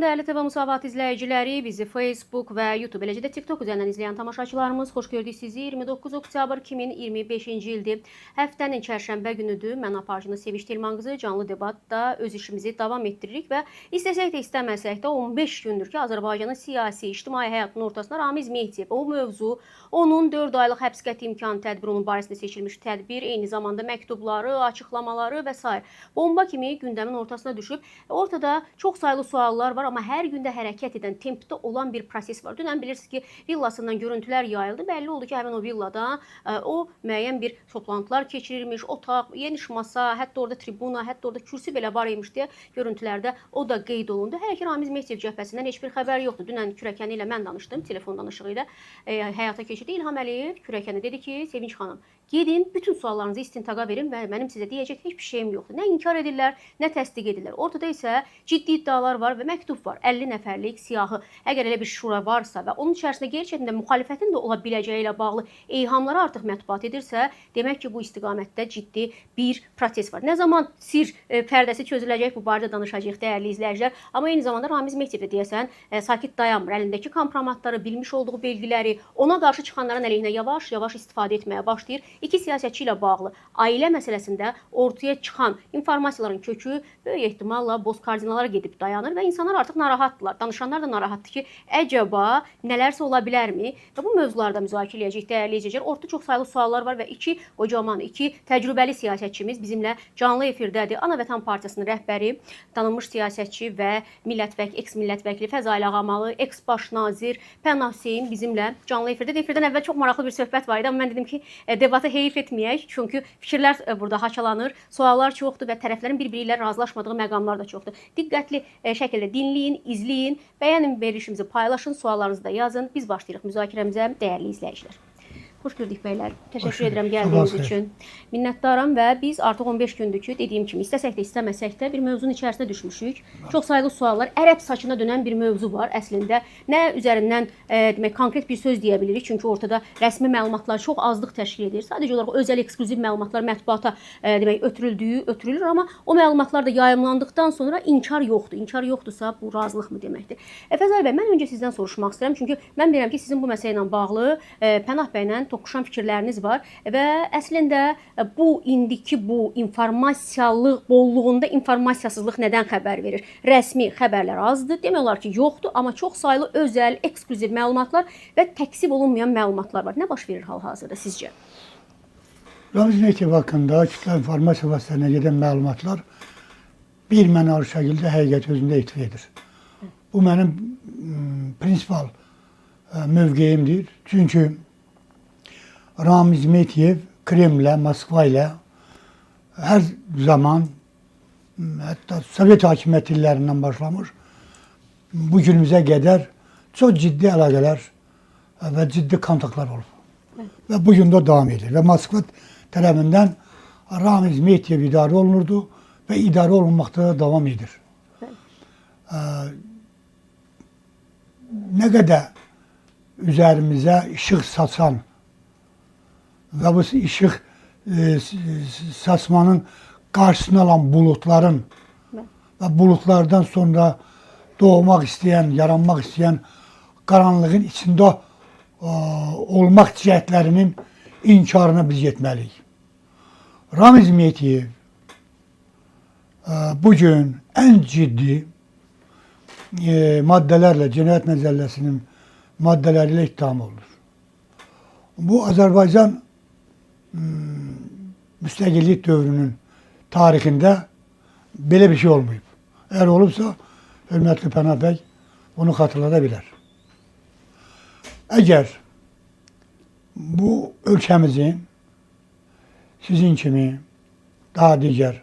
dəyərli TV Müsavat izləyiciləri, bizi Facebook və YouTube, eləcə də TikTok üzərindən izləyən tamaşaçılarımız, xoş gördük sizi. 29 oktyabr 2025-ci ildir. Həftənin çərşənbə günüdür. Mən aparıcınız Sevinç Telman qızı canlı debatda öz işimizi davam etdiririk və istəsək də istəməsək də 15 gündür ki, Azərbaycanın siyasi, ictimai həyatının ortasında Ramiz Mehdiyev, o mövzu, onun 4 aylıq həbs qəti imkanı tədbiri, onun barəsində seçilmiş tədbir, eyni zamanda məktubları, açıqlamaları və s. bomba kimi gündəmin ortasına düşüb. Ortada çox sayılı suallar var, amma hər gündə hərəkət edən, tempdə olan bir proses var. Dünən bilirsiniz ki, villasından görüntülər yayıldı. Bəlli oldu ki, həmin o villada o müəyyən bir toplantılar keçirilmiş, otaq, geniş masa, hətta orada tribuna, hətta orada kürsü belə var imiş deyə görüntülərdə o da qeyd olundu. Hələ ki, Ramiz Mehdiyev cəbhəsindən heç bir xəbər yoxdur. Dünən Kürəkəni ilə mən danışdım, telefon danışığı ilə həyata keçirdi. İlham Əliyev Kürəkəni dedi ki, Sevinç xanım, gedin, bütün suallarınızı istintaqa verin və mənim sizə deyəcək heç bir şeyim yoxdur. Nə inkar edirlər, nə təsdiq edirlər. Ortada isə ciddi iddialar var və məktub var. 50 nəfərlik siyahı. Əgər elə bir şura varsa və onun içərisində gerçəkdən də müxalifətin də ola biləcəyi ilə bağlı eyhamları artıq mətbuat edirsə, demək ki, bu istiqamətdə ciddi bir proses var. Nə zaman sir pərdəsi çözüləcək, bu barədə danışacağıq dəyərli izləyicilər. Amma eyni zamanda Ramiz Mehdiyev də deyəsən sakit dayanmır. Əlindəki kompromatları, bilmiş olduğu belgiləri, ona qarşı çıxanların əleyhinə yavaş-yavaş istifadə etməyə başlayır. İki siyasətçi ilə bağlı ailə məsələsində ortaya çıxan informasiyaların kökü böyük ehtimalla boz kardinalara gedib dayanır və insanlar artıq narahatdırlar. Danışanlar da narahatdır ki, əcəba nələrsə ola bilərmi? Və bu mövzularda müzakirə edəcəyik dəyərli izləyicilər. Ortada çox sayılı suallar var və iki qocaman, iki təcrübəli siyasətçimiz bizimlə canlı efirdədir. Ana Vətən Partiyasının rəhbəri, tanınmış siyasətçi və eks-millət vəkili Fəzail Ağamalı, eks-baş nazir Pənah Hüseyn bizimlə canlı efirdədir. Efirdən əvvəl çox maraqlı bir söhbət var idi, amma mən dedim ki, debata heyif etməyək, çünki fikirlər burada haçalanır, suallar çoxdur və tərəflərin bir-biri ilə razılaşmadığı məqamlar da çoxdur. Diqqətli şəkildə dinləyin, izləyin, bəyənin, verilişimizi paylaşın, suallarınızı da yazın. Biz başlayırıq müzakirəmizə, dəyərli izləyicilər. Xoş gördük bəylər. Təşəkkür edirəm gəldiyiniz üçün. Minnətdaram və biz artıq 15 gündür ki, dediyim kimi, istəsək də istəməsək də bir mövzunun içərisinə düşmüşük. Çox sayılı suallar, ərəb saçına dönən bir mövzu var əslində. Nə üzərindən demək, konkret bir söz deyə bilirik, çünki ortada rəsmi məlumatlar çox azlıq təşkil edir. Sadəcə olaraq özəl ekskluziv məlumatlar mətbuata demək, ötürülür, amma o məlumatlar da yayımlandıqdan sonra inkar yoxdur. İnkar yoxdursa bu razılıq mı deməkdir? Fəzail bəy, mən öncə sizdən soruşmaq istəyirəm, çünki mən bilirəm ki, sizin bu məsələ ilə bağlı Pənah bəylə toqquşan fikirləriniz var və əslində indiki bu informasiyalıq bolluğunda informasiyasızlıq nədən xəbər verir? Rəsmi xəbərlər azdır, demək olar ki, yoxdur, amma çox sayılı özəl, ekskluziv məlumatlar və təksib olunmayan məlumatlar var. Nə baş verir hal-hazırda sizcə? Ramiz Mehdiyev haqqında kütlə informasiya vasitəsinə gedən məlumatlar bir mənalı şəkildə həqiqət özündə itiraf edir. Bu mənim prinsipal mövqeyimdir. Çünki Ramiz Mehdiyev Kremlə, Moskva ilə hər zaman, hətta Sovet hakimiyyəti illərindən başlamış, bu günümüzə qədər çox ciddi əlaqələr və ciddi kontaktlar olub. Və bu gün də davam edir. Və Moskva tərəfindən Ramiz Mehdiyev idarə olunurdu və idarə olunmaqda da davam edir. Nə qədər üzərimizə işıq saçan və bu işıq saçmanın qarşısını alan bulutların və bulutlardan sonra doğmaq istəyən, yaranmaq istəyən qaranlığın içində olmaq cəhətlərinin inkarına biz yetməliyik. Ramiz Mehdiyev bugün ən ciddi maddələrlə, Cinayət Məcəlləsinin maddələri ilə ittiham olunur. Bu, Azərbaycan müstəqillik dövrünün tarixində belə bir şey olmayıb. Əgər olubsa, hörmətli Pənah bəy bunu xatırlada bilər. Əgər bu ölkəmizin sizin kimi daha digər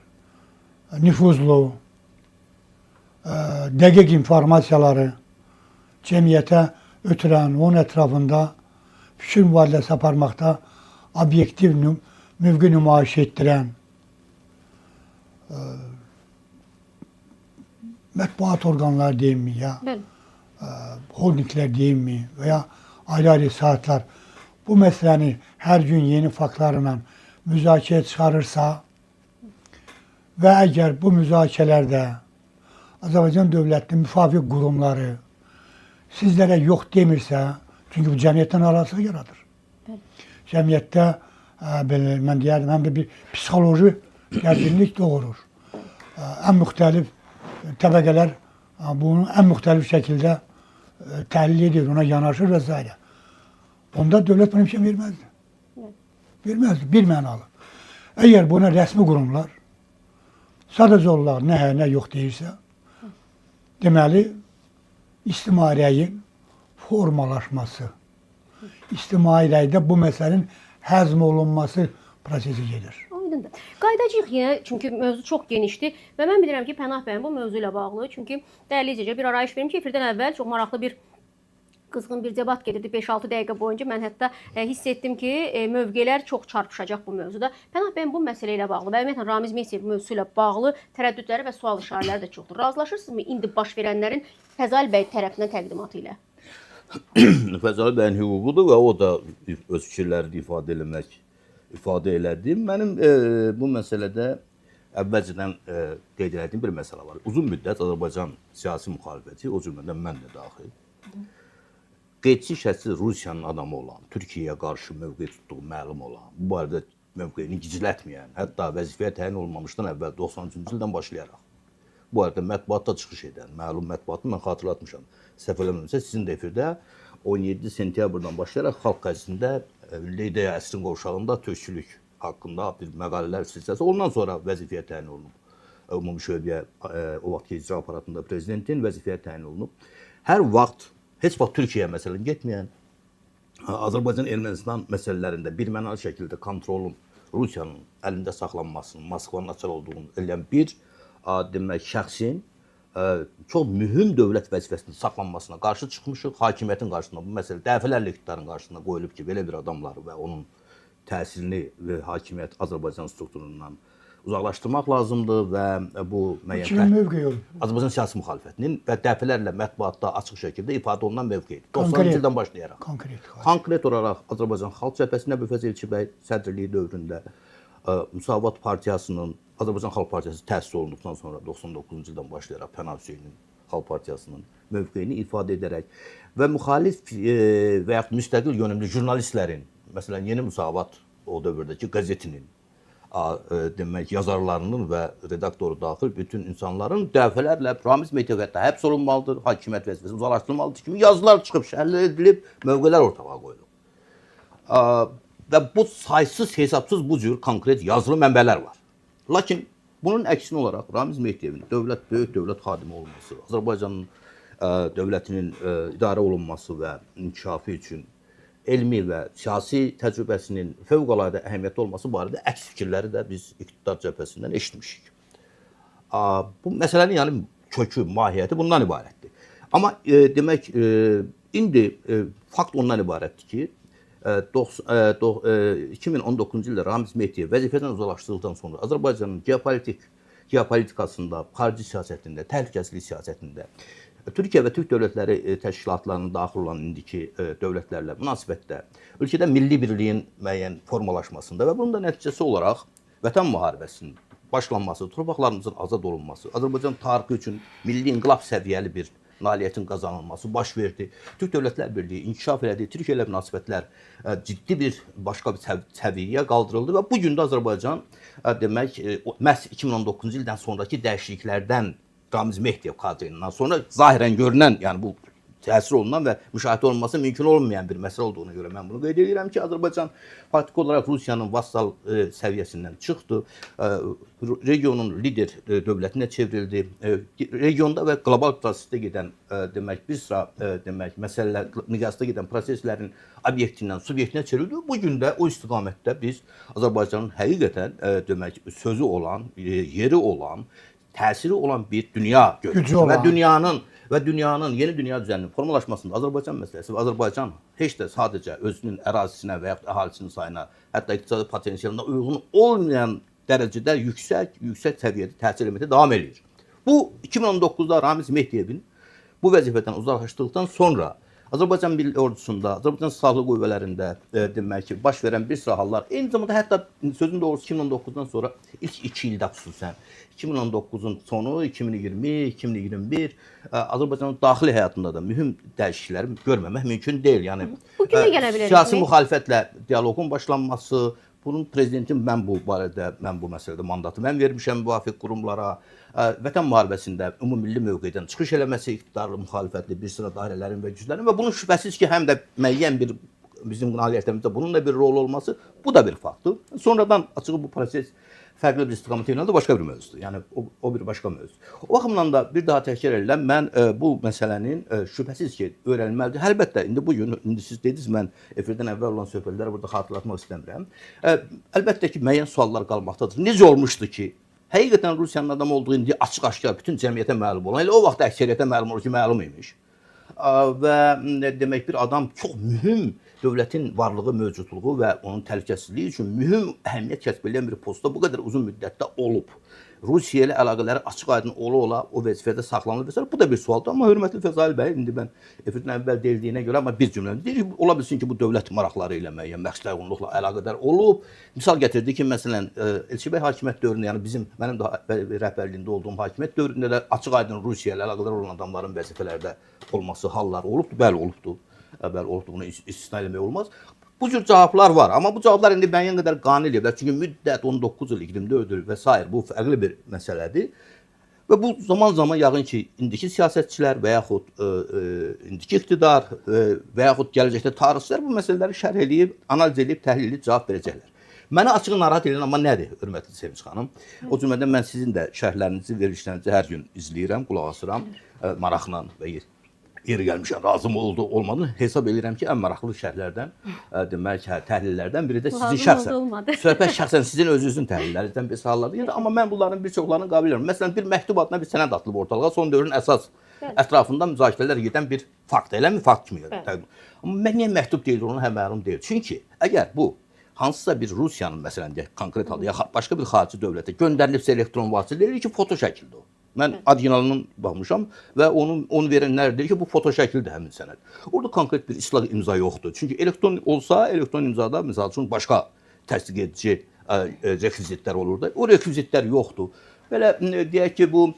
nüfuzlu, dəqiq informasiyaları cəmiyyətə ötürən, onun ətrafında fikir mübadiləsi aparmaqda obyektiv mövqe nümayiş etdirən, mətbuat orqanları deyim mi, ya holdinglər deyim mi və ya ayrı-ayrı saatlar bu məsələni hər gün yeni faktlarla müzakirə çıxarırsa və əgər bu müzakirələrdə Azərbaycan dövlətinin müvafiq qurumları sizlərə yox demirsə, çünki bu cəmiyyətdən alası yaradır. Cəmiyyətdə belə mən deyərdim, həm də bir psixoloji gərginlik doğurur. Ən müxtəlif təbəqələr bunu ən müxtəlif şəkildə təhlil edir, ona yanaşır və s. Onda dövlət buna bir şey verməzdi. Verməzdi, bir mənalı. Əgər buna rəsmi qurumlar sadəcə olaraq nə hə, nə yox deyirsə, deməli, ictimai rəyin formalaşması, ictimai rəydə bu məsələnin həzm olunması prosesi gedir. Aydındır. Qayıdacağıq yenə, çünki mövzu çox genişdir və mən bilirəm ki, Pənah bəyin bu mövzu ilə bağlı, çünki dəyərli izləyicilər, bir arayış verim ki, efirdən əvvəl çox maraqlı bir qızğın bir debat gedirdi 5-6 dəqiqə boyunca. Mən hətta hiss etdim ki, mövqelər çox çarpışacaq bu mövzuda. Pənah bəyin bu məsələ ilə bağlı və ümumiyyətlə Ramiz Mehdiyev mövzusu ilə bağlı tərəddüdləri və sual işarələri də çoxdur. Razılaşırsınızmı indi baş verənlərin Fəzal bəy tərəfindən təqdimatı ilə? Fəzal bəyin hüququdur və o da öz fikirlərini ifadə elədi. Mənim bu məsələdə əvvəlcədən qeyd etdiyim bir məsələ var. Uzun müddət Azərbaycan siyasi müxalifəti, o cümlədən mən də daxil, qeydçi şəxsi Rusiyanın adamı olan, Türkiyəyə qarşı mövqe tutduğu məlum olan, bu barədə mövqeyini gizlətməyən, hətta vəzifəyə təyin olmamışdan əvvəl 93-cü ildən başlayaraq bu arada mətbuatda çıxış edən, məlum mətbuatı mən xatırlatmışam. Səhv eləmirəmsə, sizin də efirdə 17 sentyabrdan başlayaraq Xalq qəzetində Leydeyə əsrin qovşağında tözçülük haqqında bir məqalələr silsiləsi. Ondan sonra vəzifəyə təyin olunub. Ümumi şöbəyə, o vaxtki icra aparatında prezidentin vəzifəyə təyin olunub. Hər vaxt, heç vaxt Türkiyəyə məsələn getməyən, Azərbaycan-Ermənistan məsələlərində birmənalı şəkildə kontrolun Rusiyanın əlində saxlanmasının, Moskvanın açar olduğunu eləyən bir demək, şəxsin çox mühüm dövlət vəzifəsinin saxlanmasına qarşı çıxmışıq. Hakimiyyətin qarşısında bu məsələ dəfələrlə iqtidarın qarşısında qoyulub ki, belə bir adamları və onun təsirini və hakimiyyət Azərbaycan strukturundan uzaqlaşdırmaq lazımdır və bu Kimin mövqeyi olur? Azərbaycan siyasi müxalifətinin və dəfələrlə mətbuatda açıq şəkildə ifadə olunan mövqeyidir. 90-cı ildən başlayaraq. Konkret olaraq Azərbaycan Xalq Cəbhəsində Əbülfəz Elçi bəy sədrliyi dövründə Müsavat Partiyasının, Azərbaycan Xalq Partiyası təsis olunduqdan sonra 99-cu ildən başlayaraq Pənah Hüseynin Xalq Partiyasının mövqeyini ifadə edərək və müxalif və yaxud müstəqil yönümlü jurnalistlərin, məsələn, Yeni Müsavat o dövrdəki qəzetinin demək, yazarlarının və redaktoru daxil bütün insanların dəfələrlə Ramiz Mehdiyev hətta həbs olunmalıdır, hakimiyyət vəzifəsi uzaqlaşdırılmalıdır kimi yazılar çıxıb, şərh edilib, mövqelər ortağa qoyulub. Və bu saysız, hesabsız bu cür konkret yazılı mənbələr var. Lakin bunun əksinə olaraq Ramiz Mehdiyevin böyük dövlət xadimi olması, Azərbaycanın dövlətinin idarə olunması və inkişafı üçün elmi və siyasi təcrübəsinin fövqəladə əhəmiyyətli olması barədə əks fikirləri də biz iqtidar cəbhəsindən eşitmişik. Bu məsələnin yəni kökü, mahiyyəti bundan ibarətdir. Amma demək, indi fakt ondan ibarətdir ki, 2019-cu ildə Ramiz Mehdiyev vəzifədən uzaqlaşdırıldıqdan sonra Azərbaycanın geopolitikasında, xarici siyasətində, təhlükəsizlik siyasətində Türkiyə və Türk dövlətləri təşkilatlarının daxil olan indiki dövlətlərlə münasibətdə ölkədə milli birliyin müəyyən formalaşmasında və bunun da nəticəsi olaraq Vətən müharibəsinin başlanması, torpaqlarımızın azad olunması, Azərbaycan tarixi üçün milli inqilab səviyyəli bir nailiyyətin qazanılması baş verdi. Türk Dövlətlər Birliyi inkişaf elədi. Türkiyə ilə münasibətlər ciddi bir başqa bir səviyyəyə qaldırıldı və bu gün də Azərbaycan demək məhz 2019-cu ildən sonraki dəyişikliklərdən Ramiz Mehdiyev kadrindən sonra zahirən görünən, yəni bu təsir olunan və müşahidə olunması mümkün olmayan bir məsələ olduğuna görə mən bunu qeyd edirəm ki, Azərbaycan faktiki olaraq Rusiyanın vassal səviyyəsindən çıxdı, regionun lider dövlətinə çevrildi, regionda və qlobal prosesdə gedən demək bir sıra demək məsələlər, miqyasda gedən proseslərin obyektindən subyektinə çevrildi. Bu gün də o istiqamətdə biz Azərbaycanın həqiqətən demək sözü olan, yeri olan, təsiri olan bir dünya görürük və dünyanın yeni dünya düzəninin formalaşmasında Azərbaycan məsələsi və Azərbaycan heç də sadəcə özünün ərazisinə və yaxud əhalisinin sayına, hətta iqtisadi potensialına uyğun olmayan dərəcədə yüksək səviyyədə təsir etməkdə davam edir. Bu 2019-da Ramiz Mehdiyevin bu vəzifədən uzaqlaşdıqdan sonra Azərbaycan Milli Ordusunda, Azərbaycan Silahlı Qüvvələrində demək ki, baş verən bir sıra hallar, eyni zamanda hətta sözün doğrusu 2019-dan sonra ilk 2 ildə xüsusən 2019-un sonu, 2020, 2021 Azərbaycanın daxili həyatında da mühüm dəyişiklikləri görməmək mümkün deyil. Yəni Bu günə gələ bilərik. siyasi müxalifətlə dialoqun başlanması, bunun prezidentin mən bu məsələdə mandatı mən vermişəm müvafiq qurumlara, Vətən müharibəsində ümumilli mövqedən çıxış eləməsi iqtidarlı, müxalifətli bir sıra dairələrin və güclərin və bunun şübhəsiz ki, həm də müəyyən bir bizim nailiyyətlərimizdə bunun da bir rol olması, bu da bir faktdır. Sonradan açığı bu proses fərqli bir istiqamətə yönəldi, başqa bir mövzudur. Yəni o bir başqa mövzudur. O baxımdan da bir daha təkrar edirəm, mən bu məsələnin şübhəsiz ki, öyrənilməlidir. Əlbəttə indi bu gün siz dediniz, mən efirdən əvvəl olan söhbətləri burada xatırlatmaq istəmirəm. Əlbəttə ki, müəyyən suallar qalmaqdadır. Necə olmuşdu ki, həqiqətən Rusiyanın adam olduğu indi açıq-aşkar bütün cəmiyyətə məlum olan, elə o vaxt əksəriyyətə məlum olur ki, məlum imiş. Və demək bir adam çox mühüm dövlətin varlığı, mövcudluğu və onun təhlükəsizliyi üçün mühüm əhəmiyyət kəsb edən bir postda bu qədər uzun müddətdə olub. Rusiya ilə əlaqələri açıq-aydın ola o vəzifədə saxlanılır və bu da bir sualdır. Amma hörmətli Fəzail bəy, indi mən efirdən əvvəl deyildiyinə görə, amma bir cümlə deyir ki, ola bilsin ki, bu dövlət maraqları ilə müəyyən məqsədəuyğunluqla əlaqədar olub. Misal gətirdi ki, məsələn, Elçibəy hakimiyyət dövründə, yəni mənim də rəhbərliyində olduğum hakimiyyət dövründə də açıq-aydın Rusiya ilə əlaqədar olan adamların vəzifələrdə olması halları olubdu. Bəli, olubdu. Bəli, olubdu. Bunu istisna eləmək olmaz. Bu cür cavablar var, amma bu cavablar indi müəyyən qədər qane eləyiblər. Çünki müddət 19 il, 24 il və s. bu fərqli bir məsələdir. Və bu zaman-zaman yəqin ki, indiki siyasətçilər və yaxud indiki iqtidar və yaxud gələcəkdə tarixçilər bu məsələləri şərh edib, analiz edib, təhlil edib cavab verəcəklər. Məni açıq narahat edən amma nədir, hörmətli Sevinç xanım? O cümlədən mən sizin də şərhlərinizi, verilişlərinizi hər gün izləyirəm, qulaq asıram, maraqla və yeri gəlmişəm, razım oldu, olmadığını hesab edirəm ki, ən maraqlı şərhlərdən, demək, təhlillərdən biri də sizin şəxsən. Söhbət şəxsən sizin özünüzün təhlillərinizdən bir hallardır. Amma mən bunların bir çoxlarını qəbul edirəm. Məsələn, bir məktub adına bir sənəd atılıb ortalığa, son dövrün əsas ətrafında müzakirələr gedən bir fakt, eləmi? Fakt kimi gəlir. Amma mən niyə məktub deyil, onun məlum deyil. Çünki əgər bu hansısa bir Rusiyanın, məsələn, konkret halda, ya başqa bir xarici dövlətə göndərilibsə elektron vasitələ, deyir ki, foto şəkildir o. Mən orijinalından baxmışam və onu verənlər deyir ki, bu foto şəkildir həmin sənəd. Orada konkret bir islah imza yoxdur. Çünki elektron olsa, elektron imzada məsəl üçün başqa təsdiq edici rekvizitlər olur da. O rekvizitlər yoxdur. Belə deyək ki, bu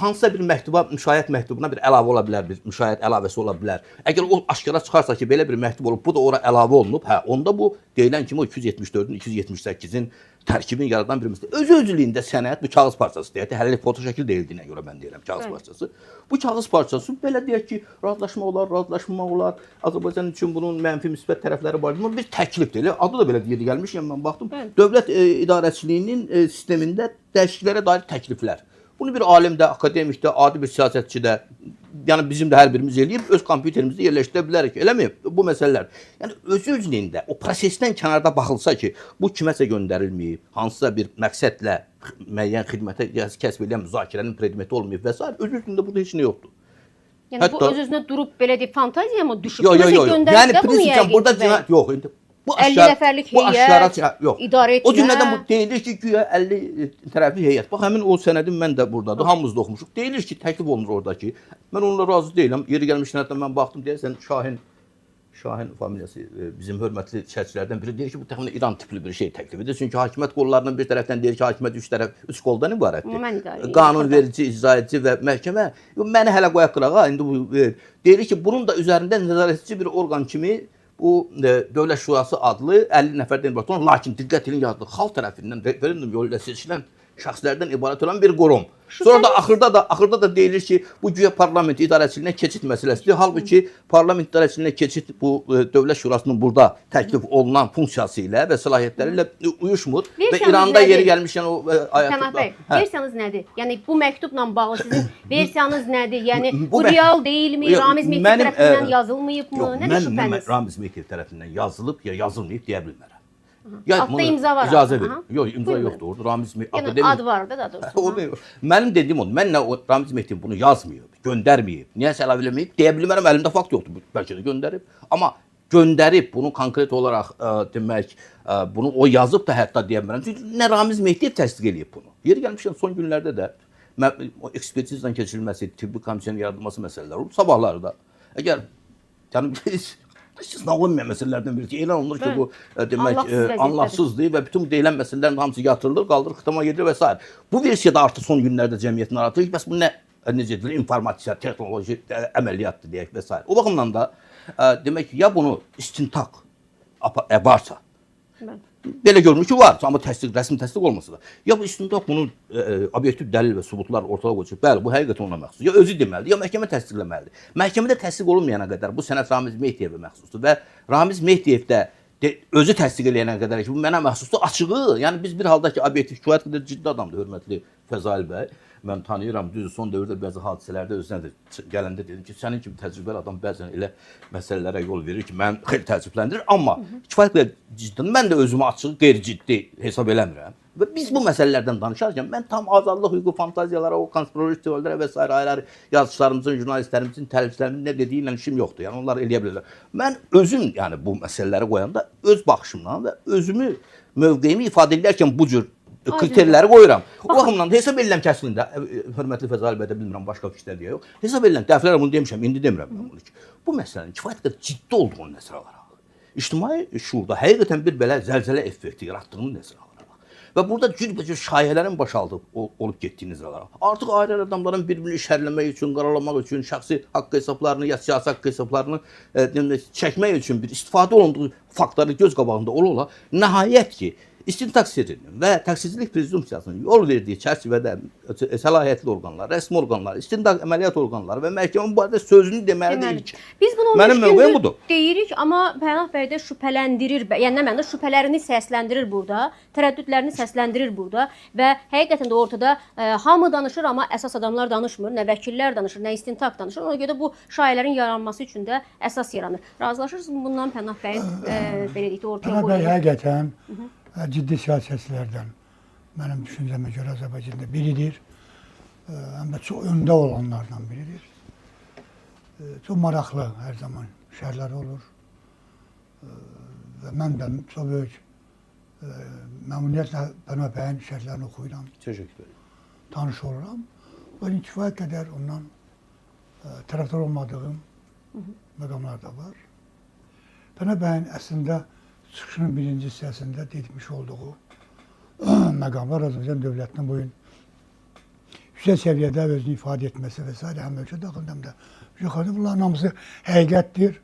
hansısa bir məktuba, müşayiət məktubuna bir əlavə ola bilər, bir müşayiət əlavəsi ola bilər. Əgər o aşkara çıxarsa ki, belə bir məktub olub, bu da ora əlavə olunub, onda bu deyilən kimi o 274-ün, 278-in tərkibini yaradan bir məsələ. Öz-özlüyündə sənəd bu kağız parçası deyək, hələ foto şəkil deyildiyinə görə mən deyirəm kağız parçası. Bu kağız parçası belə deyək ki, razılaşma olar, razılaşma olar. Azərbaycan üçün bunun mənfi müsbət tərəfləri var. Bu bir təklifdir. Adı da belə yeri gəlmiş, yəni mən baxdım. Dövlət idarəçiliyinin sistemində dəyişikliklərə dair təkliflər. Bunu bir alim də, akademik də, adi bir siyasətçi də, yəni bizim də hər birimiz eləyib öz kompüterimizdə yerləşdirə bilərik, eləmi? Bu məsələlər. Yəni öz-özlüyündə o prosesdən kənarda baxılsa ki, bu kiməsə göndərilməyib, hansısa bir məqsədlə müəyyən xidmətə kəsb edən müzakirənin predmeti olmayıb və s. öz-özlüyündə burada heç nə yoxdur. Yəni bu öz-özünə durub belə deyib fantaziyaya mı düşüb? Yox. Yəni prinsipən burada cinayət yox. 50 nəfərlik heyət, idarə etmə. O cümlədən bu deyilir ki, güya 50 tərəfli heyət. Bax, həmin o sənədin mən də buradadır, hamımız da oxumuşuq. Deyilir ki, təklif olunur oradakı. Mən onunla razı deyiləm. Yeri gəlmişdən hətta mən baxdım, deyəsən Şahin familiyası bizim hörmətli şərhçilərdən biri deyir ki, bu təxminən İran tipli bir şey təklif edir. Çünki hakimiyyət qollarından bir tərəfdən deyir ki, hakimiyyət üç qoldan ibarətdir. Qanunverici, icra edici və məhkəmə. Məni hələ qoyaq qırağa, indi bu deyir ki, bunun da üzərində nəzarətçi bir orqan kimi bu Dövlət Şurası adlı 50 nəfərdən ibarət olan, lakin diqqət edin yazdığı xalq tərəfindən referendum yolu ilə seçilən şəxslərdən ibarət olan bir qurum. Sonra da axırda da deyilir ki, bu güya parlament idarəçiliyinə keçid məsələsidir. Halbuki parlament idarəçiliyinə keçid bu Dövlət Şurasının burada təklif olunan funksiyası ilə və səlahiyyətləri ilə uyuşmur və İranda yeri gəlmişkən o Pənah bəy, versiyanız nədir? Yəni bu məktubla bağlı sizin versiyanız nədir? Yəni bu real deyilmi? Ramiz Mehdi tərəfindən yazılmayıbmı? Nədir şübhəniz? Ramiz Mehdi tərəfindən yazılıb ya yazılmayıb deyə bilmərəm. Altda imza var. İcazə verin. Yox, imza yoxdur. Orada Ramiz Mehdi akademik ad var da doğrusu. Mənim dediyim odur. Mənlə Ramiz Mehdi bunu yazmayıb, göndərməyib. Niyəsə əlavə eləməyib? Deyə bilmərəm, əlimdə fakt yoxdur. Bəlkə də göndərib. Amma göndərib bunu konkret olaraq demək, bunu o yazıb da hətta deyə bilmərəm. Çünki nə Ramiz Mehdi təsdiq eləyib bunu. Yeri gəlmişkən son günlərdə də ekspertizdən keçirilməsi, tibbi komisiyanın yaradılması məsələləri olub. Sabahları da əgər Yəni istisna olmayan məsələlərdən biri ki, elan olunur ki, bu demək Anlamsız vəziyyətdədir. anlamsızdır və bütün deyilən məsələlərin hamısı yatırılır, qaldırır, xitama gedir və s. Bu versiyada artıq son günlərdə cəmiyyətin narahatlığı, bəs bu nə necə deyilir, informasiya, texnoloji əməliyyatdır deyək və s. O baxımdan da demək ki, ya bunu istintaq varsa, belə görünür ki, var, amma rəsmi təsdiq olmasa da. Ya bu istintaq bunun obyektiv dəlil və sübutlar ortaya qoyacaq. Bəli, bu həqiqətən ona məxsusdur. Ya özü deməlidir, ya məhkəmə təsdiqləməlidir. Məhkəmədə təsdiq olunmayana qədər bu sənəd Ramiz Mehdiyevə məxsusdur və Ramiz Mehdiyev də özü təsdiq eləyənə qədər ki, bu mənə məxsusdur, açığı. Yəni biz bir halda ki, obyektiv kifayət qədər ciddi adamdır, hörmətli Fəzail bəy. Mən tanıyıram, düzdür, son dövrdə bəzi hadisələrdə özünə də gələndə dedim ki, sənin kimi təcrübəli adam bəzən elə məsələlərə yol verir ki, mən xeyli təəccübləndirir, amma kifayət qədər ciddi, mən də özümü açıq, qeyri-ciddi hesab eləmirəm. Və biz bu məsələlərdən danışarkən mən tam azadlıq hüququ fantaziyalara, o konspiroloji teoriyalara və s. ayrı-ayrı yazıçılarımızın, jurnalistlərimizin, tələbçilərimizin nə dediyinlə işim yoxdur. Yəni onlar eləyə bilərlər. Mən özüm, yəni bu məsələləri qoyanda öz baxışımdan və özümü mövqeyimi ifadə edərkən bu cür kriterləri qoyuram. O baxımdan da hesab edirəm ki, əslində hörmətli Fəzail bəy də bilmirəm başqa fikirlər deyə yox. Hesab edirəm, dəfələrlə bunu demişəm, indi demirəm mən bunu ki. Bu məsələnin kifayət qədər ciddi olduğunu nəzərə alaraq, ictimai şuurda həqiqətən bir belə zəlzələ effekti yaratdığını nəzərə alaraq və burada cürbəcür şayələrin başaldıb olub getdiyini nəzərə alaraq, artıq ayrı adamların bir-birini şərləmək üçün, qaralamaq üçün, şəxsi haqq hesablarını ya siyasi haqq hesablarını çəkmək üçün bir istifadə olunduğu faktları göz qabağında ola-ola nəhayət ki, İstintaq sirrinin və təqsirçilik prezumpsiyasının yol verdiyi çərçivədə səlahiyyətli orqanlar, rəsmi orqanlar, istintaq əməliyyat orqanları və məhkəmə bu barədə sözünü deməlidir ilk. Biz bunu Mənim mövqeyim budur. Deyirik, amma Pənah bəy də şübhələndirir, yəni nə mənada şübhələrini səsləndirir burada, tərəddüdlərini səsləndirir burada və həqiqətən də ortada hamı danışır, amma əsas adamlar danışmır, nə vəkillər danışır, nə istintaq danışır. Ona görə də bu şayələrin yaranması üçün də əsas yaranır. Razılaşırsınız bundan Pənah bəyin belə deyək ortaya Pənah bəy qoyduğu? həqiqətən ciddi siyasətçilərdən mənim düşüncəmə görə Azərbaycanda biridir. Həm də çox öndə olanlardan biridir. Çox maraqlı hər zaman şərləri olur. Və mən də çox böyük məmnuniyyətlə Pənah bəyin şərhlərini oxuyuram. Təşəkkür ederim. Tanış oluram. Lakin kifayət qədər ondan tərəfdar olmadığım məqamlar da var. Pənah bəyin əslində çıxışının birinci hissəsində etmiş olduğu məqamlar Azərbaycan dövlətinin bu gün yüksək səviyyədə özünü ifadə etməsi və s. həm ölkə daxilində həm də yuxarıda bunların hamısı həqiqətdir.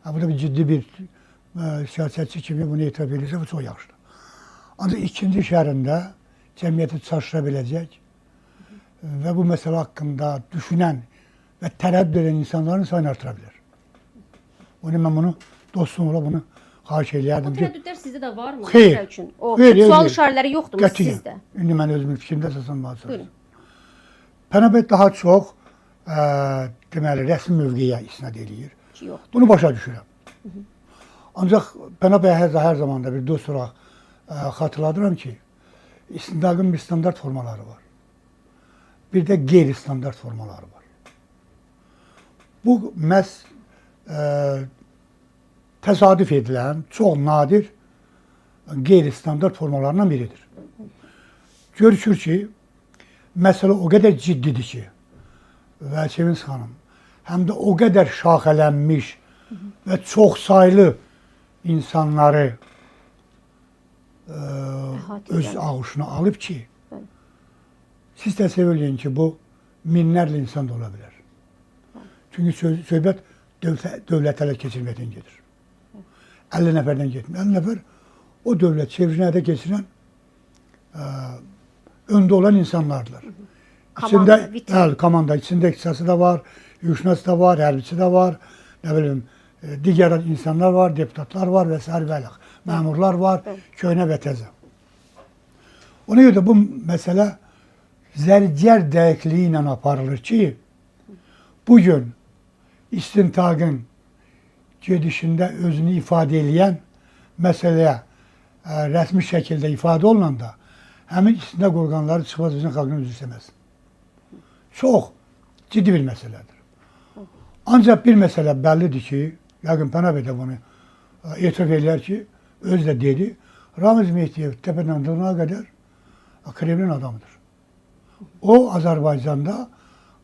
Bu da bir ciddi bir siyasətçi kimi bunu etiraf edirsə, bu çox yaxşıdır. Ancaq ikinci şərhində cəmiyyəti çaşdıra biləcək və bu məsələ haqqında düşünən və tərəddüd edən insanların sayını artıra bilər. Onun mən bunu dostum ola bunu xahiş eləyərdim O ki, tərəddüdlər sizdə də varmı? Xeyr. Məsəl üçün, o Xeyr, sual xeyr. işarələri yoxdurmu qətiyyən. sizdə? İndi mən özümün fikrimdə əsaslanmağa Buyurun. çalışıram. Pənah bəy daha çox deməli rəsmi mövqeyə isnad eləyir. Ki, yoxdur. Bunu başa düşürəm. Ancaq Pənah bəy hər zaman da bir dost olaraq xatırladıram ki, istintaqın bir standart formaları var. Bir də qeyri-standart formaları var. Bu məhz təsadüf edilən, çox nadir qeyri-standart formalarından biridir. Görüşür ki, məsələ o qədər ciddidir ki, və Sevinç xanım, həm də o qədər şaxələnmiş və çox saylı insanları öz ağuşuna alıb ki, siz təsəvvür edin ki, bu minlərlə insan da ola bilər. Çünki söhbət dövlət ələ keçirməkdən gedir. 50 nəfərdən getmir. 50 nəfər o dövlət çevrilişini həyata keçirən öndə olan insanlardır. Komanda, İçində komanda, içində ixtisası da var, hüquqşünası da var, hərbiçi də var, nə bilim, digər insanlar var, deputatlar var və s. məmurlar var, köhnə və təzə. Ona görə də bu məsələ zərgər dəqiqliyi ilə aparılır ki, bugün istintaqın gedişində özünü ifadə edən məsələyə rəsmi şəkildə ifadə olunanda həmin istintaq orqanları çıxıb Azərbaycan xalqını üzr istəməz. Çox ciddi bir məsələdir. Ancaq bir məsələ bəllidir ki, yəqin Pənah bəy də bunu etiraf edirlər ki, özü də dedi, Ramiz Mehdiyev təpədən dırnağa qədər Kremlin adamıdır. O, Azərbaycanda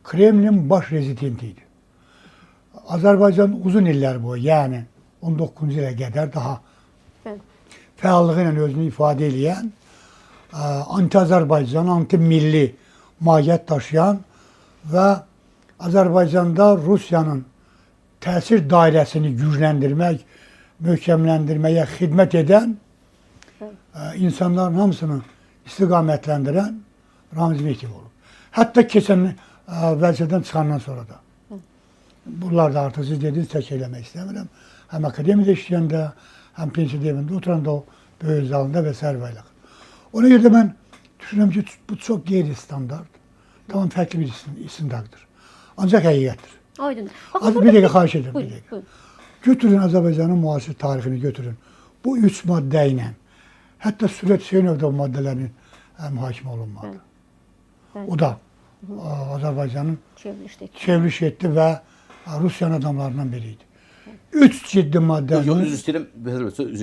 Kremlin baş rezidenti idi. Azərbaycan uzun illər boyu, yəni 19-cu ilə qədər daha Bəli. fəallığı ilə özünü ifadə edən, anti-Azərbaycan, anti-milli mahiyyət daşıyan və Azərbaycanda Rusiyanın təsir dairəsini gücləndirmək, möhkəmləndirməyə xidmət edən insanların hamısını istiqamətləndirən Ramiz Mehdiyev olub. Hətta keçən vəzifədən çıxandan sonra da. Bunlar da artıq siz dediniz, tək eləmək istəmirəm. Həm akademiyada işləyəndə, həm pensiya evində oturanda o böyük zalında və sərvəylə. Ona görə də mən düşünürəm ki, bu çox qeyri-standart, tamam fərqli bir istintaqdır. Ancaq həqiqətdir. Aydın. Bir dəqiqə xahiş edirəm, bir Buyurun, dəqiqə. buyurun. Götürün Azərbaycanın müasir tarixini götürün. Bu 3 maddə ilə, hətta Sürət Hüseynov da bu maddələrin mühakimə olunmadı. Bəli. O da Azərbaycanın Çevrilişdə. çevriliş etdi və Rusiyanın adamlarından biri idi. 3 ciddi Yox, maddənin üzr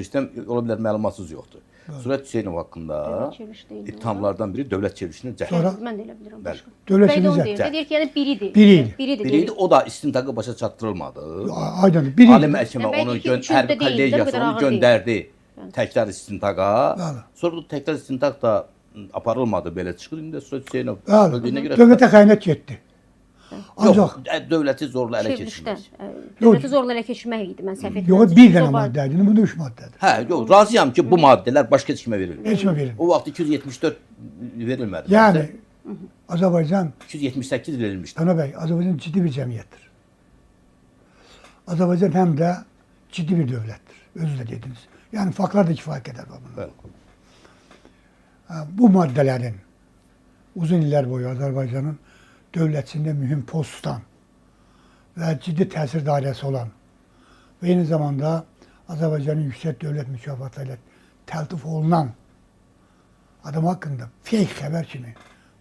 istəyirəm, ola bilər məlumatsız yoxdur. Sürət Hüseynov haqqında Çevrilişdə idi. ittihamlardan biri dövlət çevrilişinin cəhd. Sonra- Mən də elə bilirəm. Bəli. Başqa. Dövlət Bəli, onu çevrilişi- deyir. Deyir ki, yəni biridir. Biri idi. Biridir. Biri idi, o da istintaqı başa çatdırılmadı. aydın biri Ali idi. məhkəmə Bəlkə onu ki, üçüncü də hərbi deyil, bu kollegiyası qədər onu ağır deyil. göndərdi təkrar istintaqa. Bəli. Sonra bu təkrar istintaq da aparılmadı, belə çıxır. İndi də Sürət Hüseynov Bəli. öldüyünə görə Dövlətə xəyanət getdi. Ancaq yox, dövləti zorla ələ Çevrilişdə. keçirmək. Dövləti zorla elə keçirmək idi. Mən səhv etmirəm. Yox, bir dənə maddə idi, bunda 3 maddədir. Hə, yox, razıyam ki, bu maddələr başqa heç kimə verilmir. Heç mi verin? O vaxt 274 verilmədi. Yəni Azərbaycan, 278 verilmişdi. Təna bəy, Azərbaycan ciddi bir cəmiyyətdir. Azərbaycan həm də ciddi bir dövlətdir. Özünüz də dediniz. Yəni faktlar da kifayət qədər var bunda. Bəli. Bu maddələrin uzun illər boyu Azərbaycanın dövlətçində mühüm post tutan və ciddi təsir dairəsi olan və eyni zamanda Azərbaycanın yüksək dövlət mükafatı ilə təltif olunan adam haqqında feyk xəbər kimi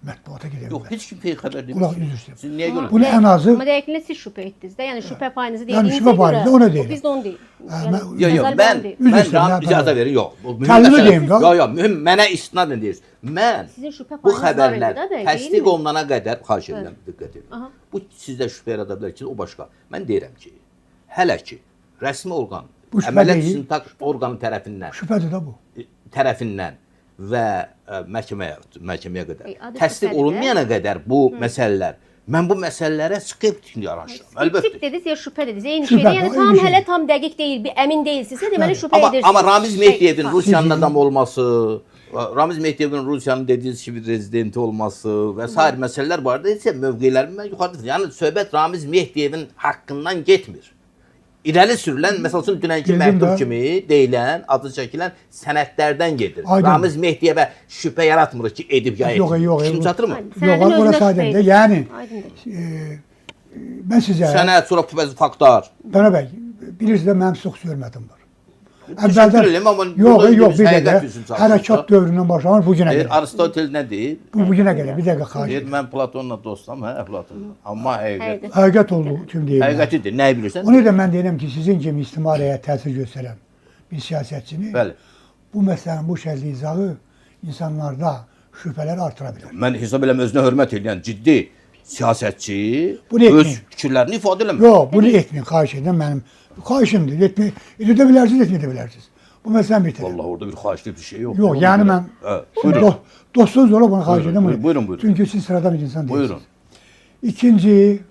mətbuata gedə Yox, bilər. heç kim peyğəmbər demir. Qulaq üzr istəyirəm. Siz niyə görə? Bunu ən azı Amma dəqiqlə siz şübhə etdiniz də. Yəni şübhə payınızı Yəni dediyinizə şübhə görə. payınızı ona deyirəm. Biz də onu deyil. mən- Yox, yox, mən Üzr istəyirəm, Ram nə icazə yapalım? verin, yox. Bu mühüm Kəlmə məsələ- deyim də. Yox, yox, mühüm mənə istinadən deyirsiniz. Mən Sizin şübhə bu payınız var xəbərlər idi də, bəy, təsdiq deyilmi? olunana qədər xahiş edirəm, diqqət edin. Aha. Bu sizdə şübhə yarada bilər ki, o başqa. Mən deyirəm ki, hələ ki rəsmi orqan, Bu şübhə əməliyyat deyil. istintaq orqanı tərəfindən Şübhədir də bu. və məhkəməyə qədər Adı təsdiq şübhədir. olunmayana qədər bu məsələlər mən bu məsələlərə skeptik yanaşıram. Skeptik Əlbəttə. dediniz ya şübhə dediniz. Eyni Şübhə, şeydir. Yəni eyni tam şey. hələ tam dəqiq deyil, bir əmin deyilsinizsə deməli şübhə edirsiniz. Amma Ramiz Mehdiyevin Şey, Rusiyanın adamı olması, Ramiz Mehdiyevin Rusiyanın dediyiniz kimi rezidenti olması və sair məsələlər barədə isə mövqelərimi mən yuxarıda. Yəni söhbət Ramiz Mehdiyevin haqqından getmir. İrəli sürülən, məsəl üçün dünənki Bildim məktub də. kimi deyilən, adı çəkilən sənədlərdən gedir. Aydın. Ramiz Mehdiyevə şübhə yaratmırıq ki, edib ya Yox, etmir. yox, Kim yox. çatırmı? Sənədin Yox, özünə orası şübhə aydındır. edirsiniz. Yəni Aydındır. mən sizə Sənəd, sonra bəzi faktlar. Təna bəy, bilirsiniz də mənim çox hörmətim var. Təşəkkür edirəm, amma yox, burada yox, biz bir həqiqət dəqiqə. üçün çalışırıq. Hərəkat dövründən başlanır bu günə Deyir, qədər. Aristotel nə deyir? Bu günə qədər bir dəqiqə xahiş Deyir, edirəm. mən Platonla dostam, hə, Platon. Amma həqiqət. Həqiqət olduğu kimi deyirəm. Həqiqətidir, nəyi bilirsən? Ona da mən deyirəm ki, sizin kimi ictimaiyyəyə təsir göstərən bir siyasətçini Bəli. bu məsələnin bu şəkli izahı insanlarda şübhələr artıra bilər. Mən hesab eləm özünə hörmət edən ciddi siyasətçi Bunu öz etməyin. fikirlərini ifadə eləmir. Yox, bunu etməyin, xahiş edirəm mənim. Xahişimdir, edə bilərsiniz, etməyə bilərsiniz. Bu məsələni bitirin. Vallahi orada bir xahişli bir şey yox. Yox, yəni mən Buyurun. dostunuz ola bunu xahiş Buyurun, edirəm. buyurun, buyurun. Çünki siz sıradan bir insan Buyurun. deyilsiniz. İkinci,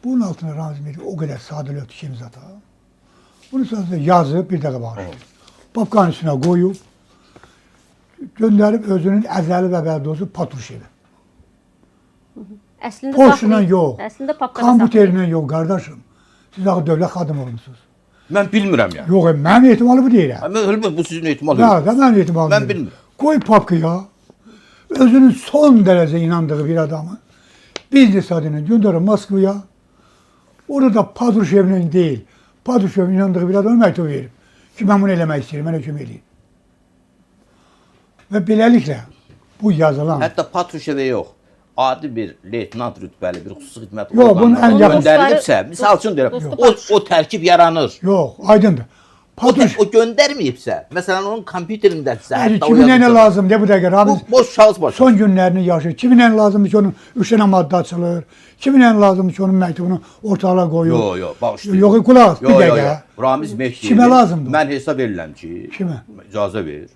bunun altına Ramiz Mehdiev o qədər sadəlövh ki imzata. Bunu sadəcə yazıb bir dəqiqə bağışlayın. Papkanın üstünə qoyub, göndərib özünün əzəli və bədozu Patruşevə. Əslində Poçla saxlayıb- yox, Əslində papkada kompüterlə yox, qardaşım. Siz axı dövlət xadımı olmusunuz. Mən bilmirəm yəni. Yox, mənim ehtimalı bu deyirəm. Mən bu sizin ehtimal Ya yox. da mənim ehtimalım. Mən deyil. bilmirəm. Qoy papkaya özünün son dərəcə inandığı bir adamı biznes adına göndərir Moskvaya. Orada Patruşevlə deyil, Patruşevin inandığı bir adama məktub verib ki, mən bunu eləmək istəyirəm, mənə kömək edin. Və beləliklə bu yazılan Hətta Patruşevə yox. Adi bir leytenant rütbəli bir xüsusi xidmət Yox, bunun ən yaxın- göndərilibsə, misal üçün deyirəm, Dostu o tərkib yaranır. yox, aydındır. O gönderməyibsə, məsələn onun kompüterindəsə, Yani hətta o kimin ne yazıcı- lazım diye bu dakika Ramiz Bu boş şahıs başı. son günlerini yaşıyor. Kimin en lazımdır ki onun 3 tane madde açılır. Kimin en lazımdır ki onun mektubunu ortalığa koyuyor. Yox, bağışlayın. Yok kulak bir Yo, yo, dakika. yo. Ramiz Mehdiyev. Kimə lazımdır? Mən hesab edirəm ki, Kimə? icazə ver.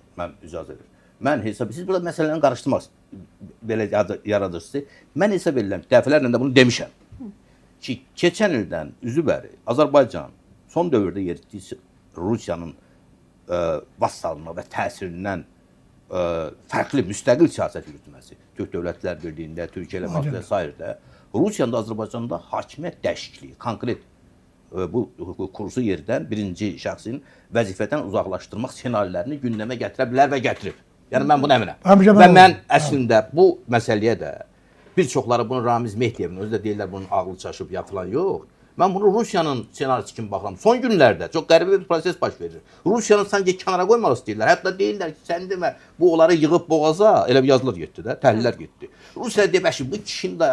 Mən hesab siz burada məsələni qarışdırmaq belə yaradırsınız. Mən hesab edirəm ki, dəfələrlə də bunu demişəm. Ki, keçən ildən üzü bəri Azərbaycan son dövrdə yeritdiyi Rusiyanın vassallığına və təsirindən fərqli müstəqil siyasət yürütməsi, Türk Dövlətlər Birliyində, Türkiyə ilə və s. Rusiyanın da Azərbaycanda hakimiyyət dəyişikliyi, konkret bu kursu yerdən birinci şəxsin vəzifədən uzaqlaşdırmaq ssenarilərini gündəmə gətirə bilər və gətirib. Yəni mən buna əminəm. Və mən əslində bu məsələyə də bir çoxları bunu Ramiz Mehdiyevin özü də deyirlər bunun ağlı çaşıb ya falan yox. Mən bunu Rusiyanın senarisi kimi baxıram. Son günlərdə çox qəribə bir proses baş verir. Rusiyanı sanki kənara qoymaq istəyirlər. Hətta deyirlər ki, sən demə bu onları yığıb boğaza, elə bir yazılar getdi də, təhlillər getdi. Rusiya demək ki, bu kişinin də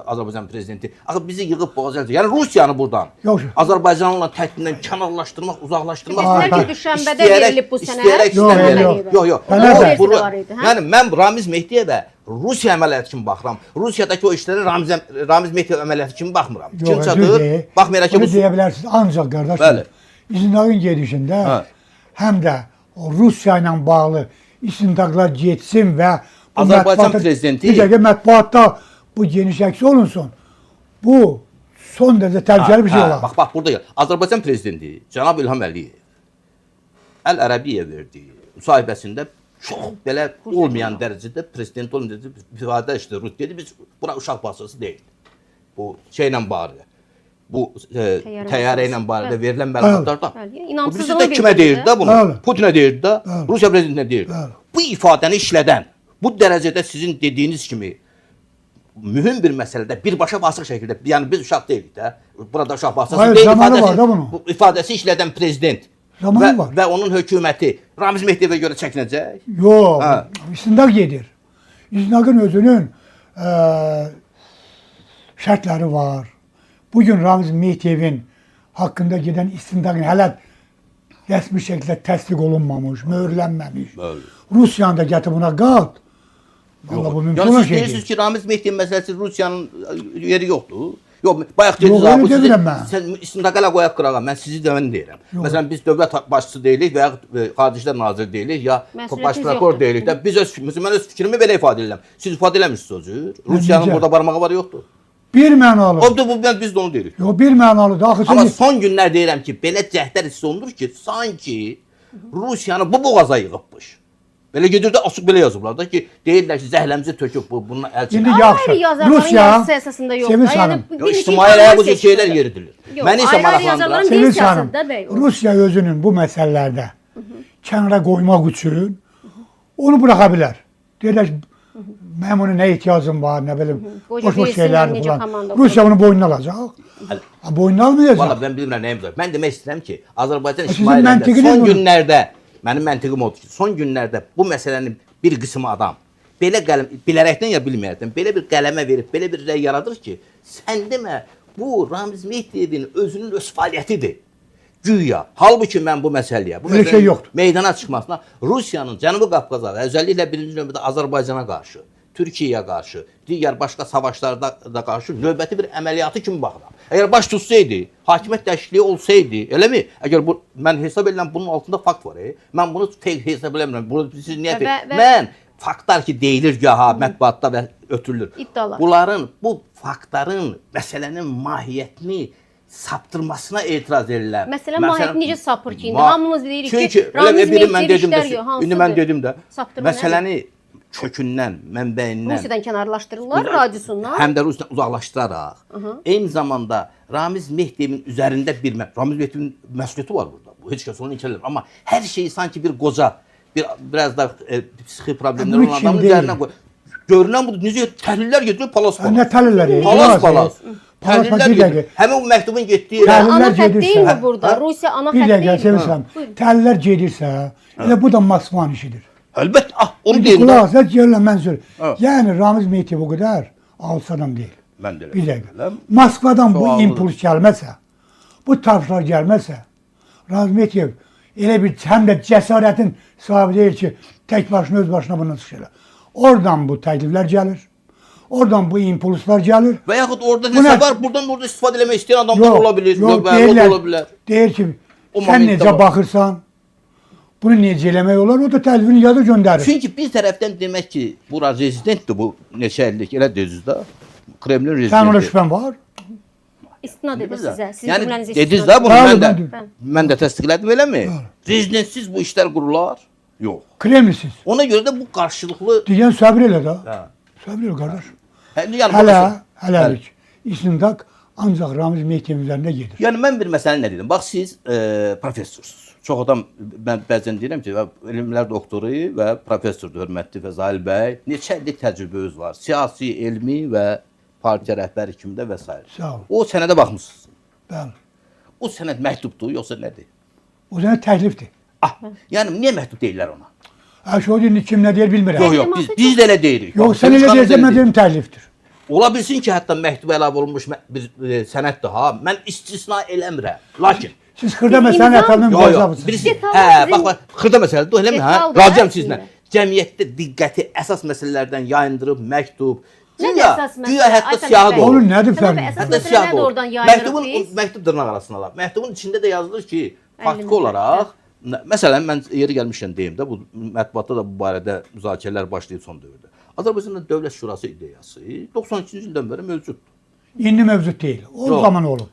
Azərbaycan prezidenti axı bizi yığıb boğaza. Yəni Rusiyanı buradan Azərbaycanla təklindən kənarlaşdırmaq, uzaqlaşdırmaq. Bizlər ki, düşənbədə verilib bu sənəd. Yox. Yəni mən Ramiz Mehdiyevə Rusiya əməliyyatı kimi baxıram. Rusiyadakı o işlərə Ramiz Mehdiyev əməliyyatı kimi baxmıram. Kim çatır? Baxmayaraq ki, bunu deyə bilərsiniz. Ancaq qardaşım, Bəli. İzinlərin gedişində həm də o Rusiya ilə bağlı istintaqlar getsin və bu Azərbaycan prezidenti bir dəqiqə mətbuatda bu geniş əks olunsun. Bu son dərəcə təhlükəli bir şey olar. Bax, burada Azərbaycan prezidenti Cənab İlham Əliyev Əl-Ərəbiyyə verdiyi müsahibəsində çox belə olmayan dərəcədə prezident olmayan dərəcədə ifadə işlə Rus dedi, biz buna uşaq bağçası deyil. Bu şeylə bağlı, bu təyyarə ilə bağlı verilən məlumatlarda. Bu birisi də kimə deyirdi də bunu? Putinə deyirdi də, Rusiya prezidentinə deyirdi. Bu ifadəni işlədən, bu dərəcədə sizin dediyiniz kimi mühüm bir məsələdə birbaşa basıq şəkildə, yəni biz uşaq deyilik də, burada uşaq bağçası deyil, bu ifadəsi işlədən prezident və onun hökuməti Ramiz Mehdiyevə görə çəkinəcək? Yox, istintaq gedir. İstintaqın özünün şərtləri var. Bugün Ramiz Mehdiyevin haqqında gedən istintaqın hələ rəsmi şəkildə təsdiq olunmamış, möhürlənməmiş. Rusiyanın da gətirib buna qat. Valla bu mümkün olan şeydir. Siz deyirsiniz ki, Ramiz Mehdiyev məsələsi Rusiyanın yeri yoxdur. Yox, bayaq dediniz, sən istintaqa ilə qoyaq qırağa, mən sizi də mən deyirəm. Məsələn, biz dövlət başçısı deyilik və ya Xarici İşlər Naziri deyilik, ya baş prokuror deyilik də, mən öz fikrimi belə ifadə edirəm. Siz ifadə eləmişsiniz o cür. Rusiyanın burada barmağı var, yoxdur. Bir mənalı. Biz də onu deyirik. Yox, bir mənalıdır. Amma son günlər deyirəm ki, belə cəhdlər hiss olunur ki, sanki Rusiyanı bu boğaza yığıbmış. Belə gedir də açıq belə yazıblar da ki, deyirlər ki, zəhləmizi töküb bununla əlçin. İndi yaxşı. Rusiya əsasında yoxdur. Yəni ictimaiyyətə bu şeylər yeridilir. Məni isə maraqlandıran Sevinç xanım, Rusiya özünün bu məsələlərdə kənara qoymaq üçün onu buraxa bilər. Deyirlər ki, mənim ona nə ehtiyacım var, nə bilim, boş şeylər falan. Rusiya bunu boynuna alacaq. Boynuna almayacaq. Valla mən bilmirəm nəyim var. Mən demək istəyirəm ki, Azərbaycan ictimaiyyətində son günlərdə, mənim məntiqim odur ki, son günlərdə bu məsələnin bir qismi adam belə bilərəkdən ya bilməyərəkdən belə bir qələmə verib, belə bir rəy yaradır ki, sən demə, bu Ramiz Mehdiyevin özünün öz fəaliyyətidir. Güya. Halbuki mən bu məsələyə, bu məsələnin meydana çıxmasına Rusiyanın Cənubi Qafqaza və özəlliklə birinci növbədə Azərbaycana qarşı, Türkiyəyə qarşı, digər başqa savaşlarda da qarşı növbəti bir əməliyyatı kimi baxıram. Əgər baş tutsaydı, hakimiyyət dəyişikliyi olsaydı, eləmi? Əgər mən hesab edirəm bunun altında fakt var. Mən bunu hesab eləmirəm. Siz niyə mən faktlar ki deyilir gaha mətbuatda və ötürülür. Bunların, bu faktların məsələnin mahiyyətini saptırmasına etiraz edirlər. Məsələn, mahiyyəti necə sapır ki, indi hamımız deyirik ki, Ramiz Mehdiyev işlər yox, hansıdır? İndi mən dedim də, məsələni kökündən, mənbəyindən Rusiyadan kənarlaşdırırlar, radiusundan. Həm də Rusiyadan uzaqlaşdıraraq. Eyni zamanda Ramiz Mehdiyevin üzərində Ramiz Mehdiyevin məsuliyyəti var burada. Bu heç kəs onu inkar etmir. Amma hər şeyi sanki bir qoca, biraz da psixi problemlər olan adamın üzərinə qoyur. Görünən budur. Necə təhlillər getiriyor palas-palas. Nə təhlilləri? Palas-palas. Təhlillər gedir. Həmin o məktubun getdiyi ana xətt deyilmi burada? Rusiya ana xətt deyilmi? Təhlillər gedirsə, elə bu da Moskvanın işidir. Əlbəttə, onu deyim. Qulaq görürlər, mən söyləyim. Yəni Ramiz Mehdiyev o qədər alçaq adam deyil. Mən də elə. Bir dəqiqə. Moskvadan bu impuls gəlməsə, bu taraflar gəlməsə, Ramiz Mehdiyev Elə bir həm də cəsarətin sahibi deyil ki, tək başına öz başına bunu çıxır. Oradan bu təkliflər gəlir. Oradan bu impulslar gəlir. Və yaxud orada Bu nəsə nə? var, buradan orada istifadə etmək istəyən adamlar ola bilir. Yox, O da deyirlər, ola bilər. deyir ki, O sən momentdə necə var. baxırsan, bunu necə eləmək olar, o da təklifini yaza göndərir. Çünki bir tərəfdən demək ki, bura rezidentdir bu neçə illik, elə dediniz də. Kremlin rezidenti. Sən ona şübhən var? İstinad edir sizə. Sizin Yəni cümlənizi dediniz istinad də bunu Bəli, mən də bəli. mən də təsdiqlədim eləmi? Rezidentsiz bu işlər qurular? Yox. Kremlisiz. Ona görə də bu qarşılıqlı Deyən səbir elə də. hə. Səbir elə qardaş. Yəni Hələlik. İstintaq ancaq Ramiz Mehdiyevin üzərində gedir. Yəni mən bir məsələ nə dedim? Bax siz professorsunuz. Çox adam mən bəzən deyirəm ki, elmlər doktoru və professordur, hörmətli Fəzail bəy. Neçə illik təcrübəniz var? Siyasi, elmi və partiya rəhbəri kimdə və s. Sağ ol. O sənədə baxmısınız. Bəli. O sənəd məktubdur yoxsa nədir? O sənə təklifdir. Ah, yəni niyə məktub deyirlər ona? Şu indi kim nə deyir bilmirəm. Yox, yox, biz də elə deyirik. Yox, Bax, sən elə xanım deyirsən, mən deyir. deyim təklifdir. Ola bilsin ki, hətta məktub əlavə olunmuş bir sənəddir ha. Mən istisna eləmirəm. Lakin Siz xırda Biz məsələni imza- ətrafından Yox, yox. müzakirə Birisi, Detallar bax, xırda məsələdir, eləmi? Hə? Detaldır, Razıyam hə, sizlə. sizlə. Cəmiyyətdə diqqəti əsas məsələlərdən yayındırıb məktub. Nədir əsas məsələ? Güya hətta Aysən siyahı bəy? da olur. Onun nədir Tamam, fərqi? əsas Hətta məsələ siyahı da nədir olur. oradan yayınırıq biz? Məktub dırnaq arasına alaq. Məktubun içində də yazılır ki, faktiki Əlində. olaraq məsələn mən yeri gəlmişkən deyim də bu mətbuatda da bu barədə müzakirələr başlayıb son dövrdə. Azərbaycanda Dövlət Şurası ideyası 92-ci ildən bəri mövcuddur. İndi mövcud deyil. O Yox. zaman olub.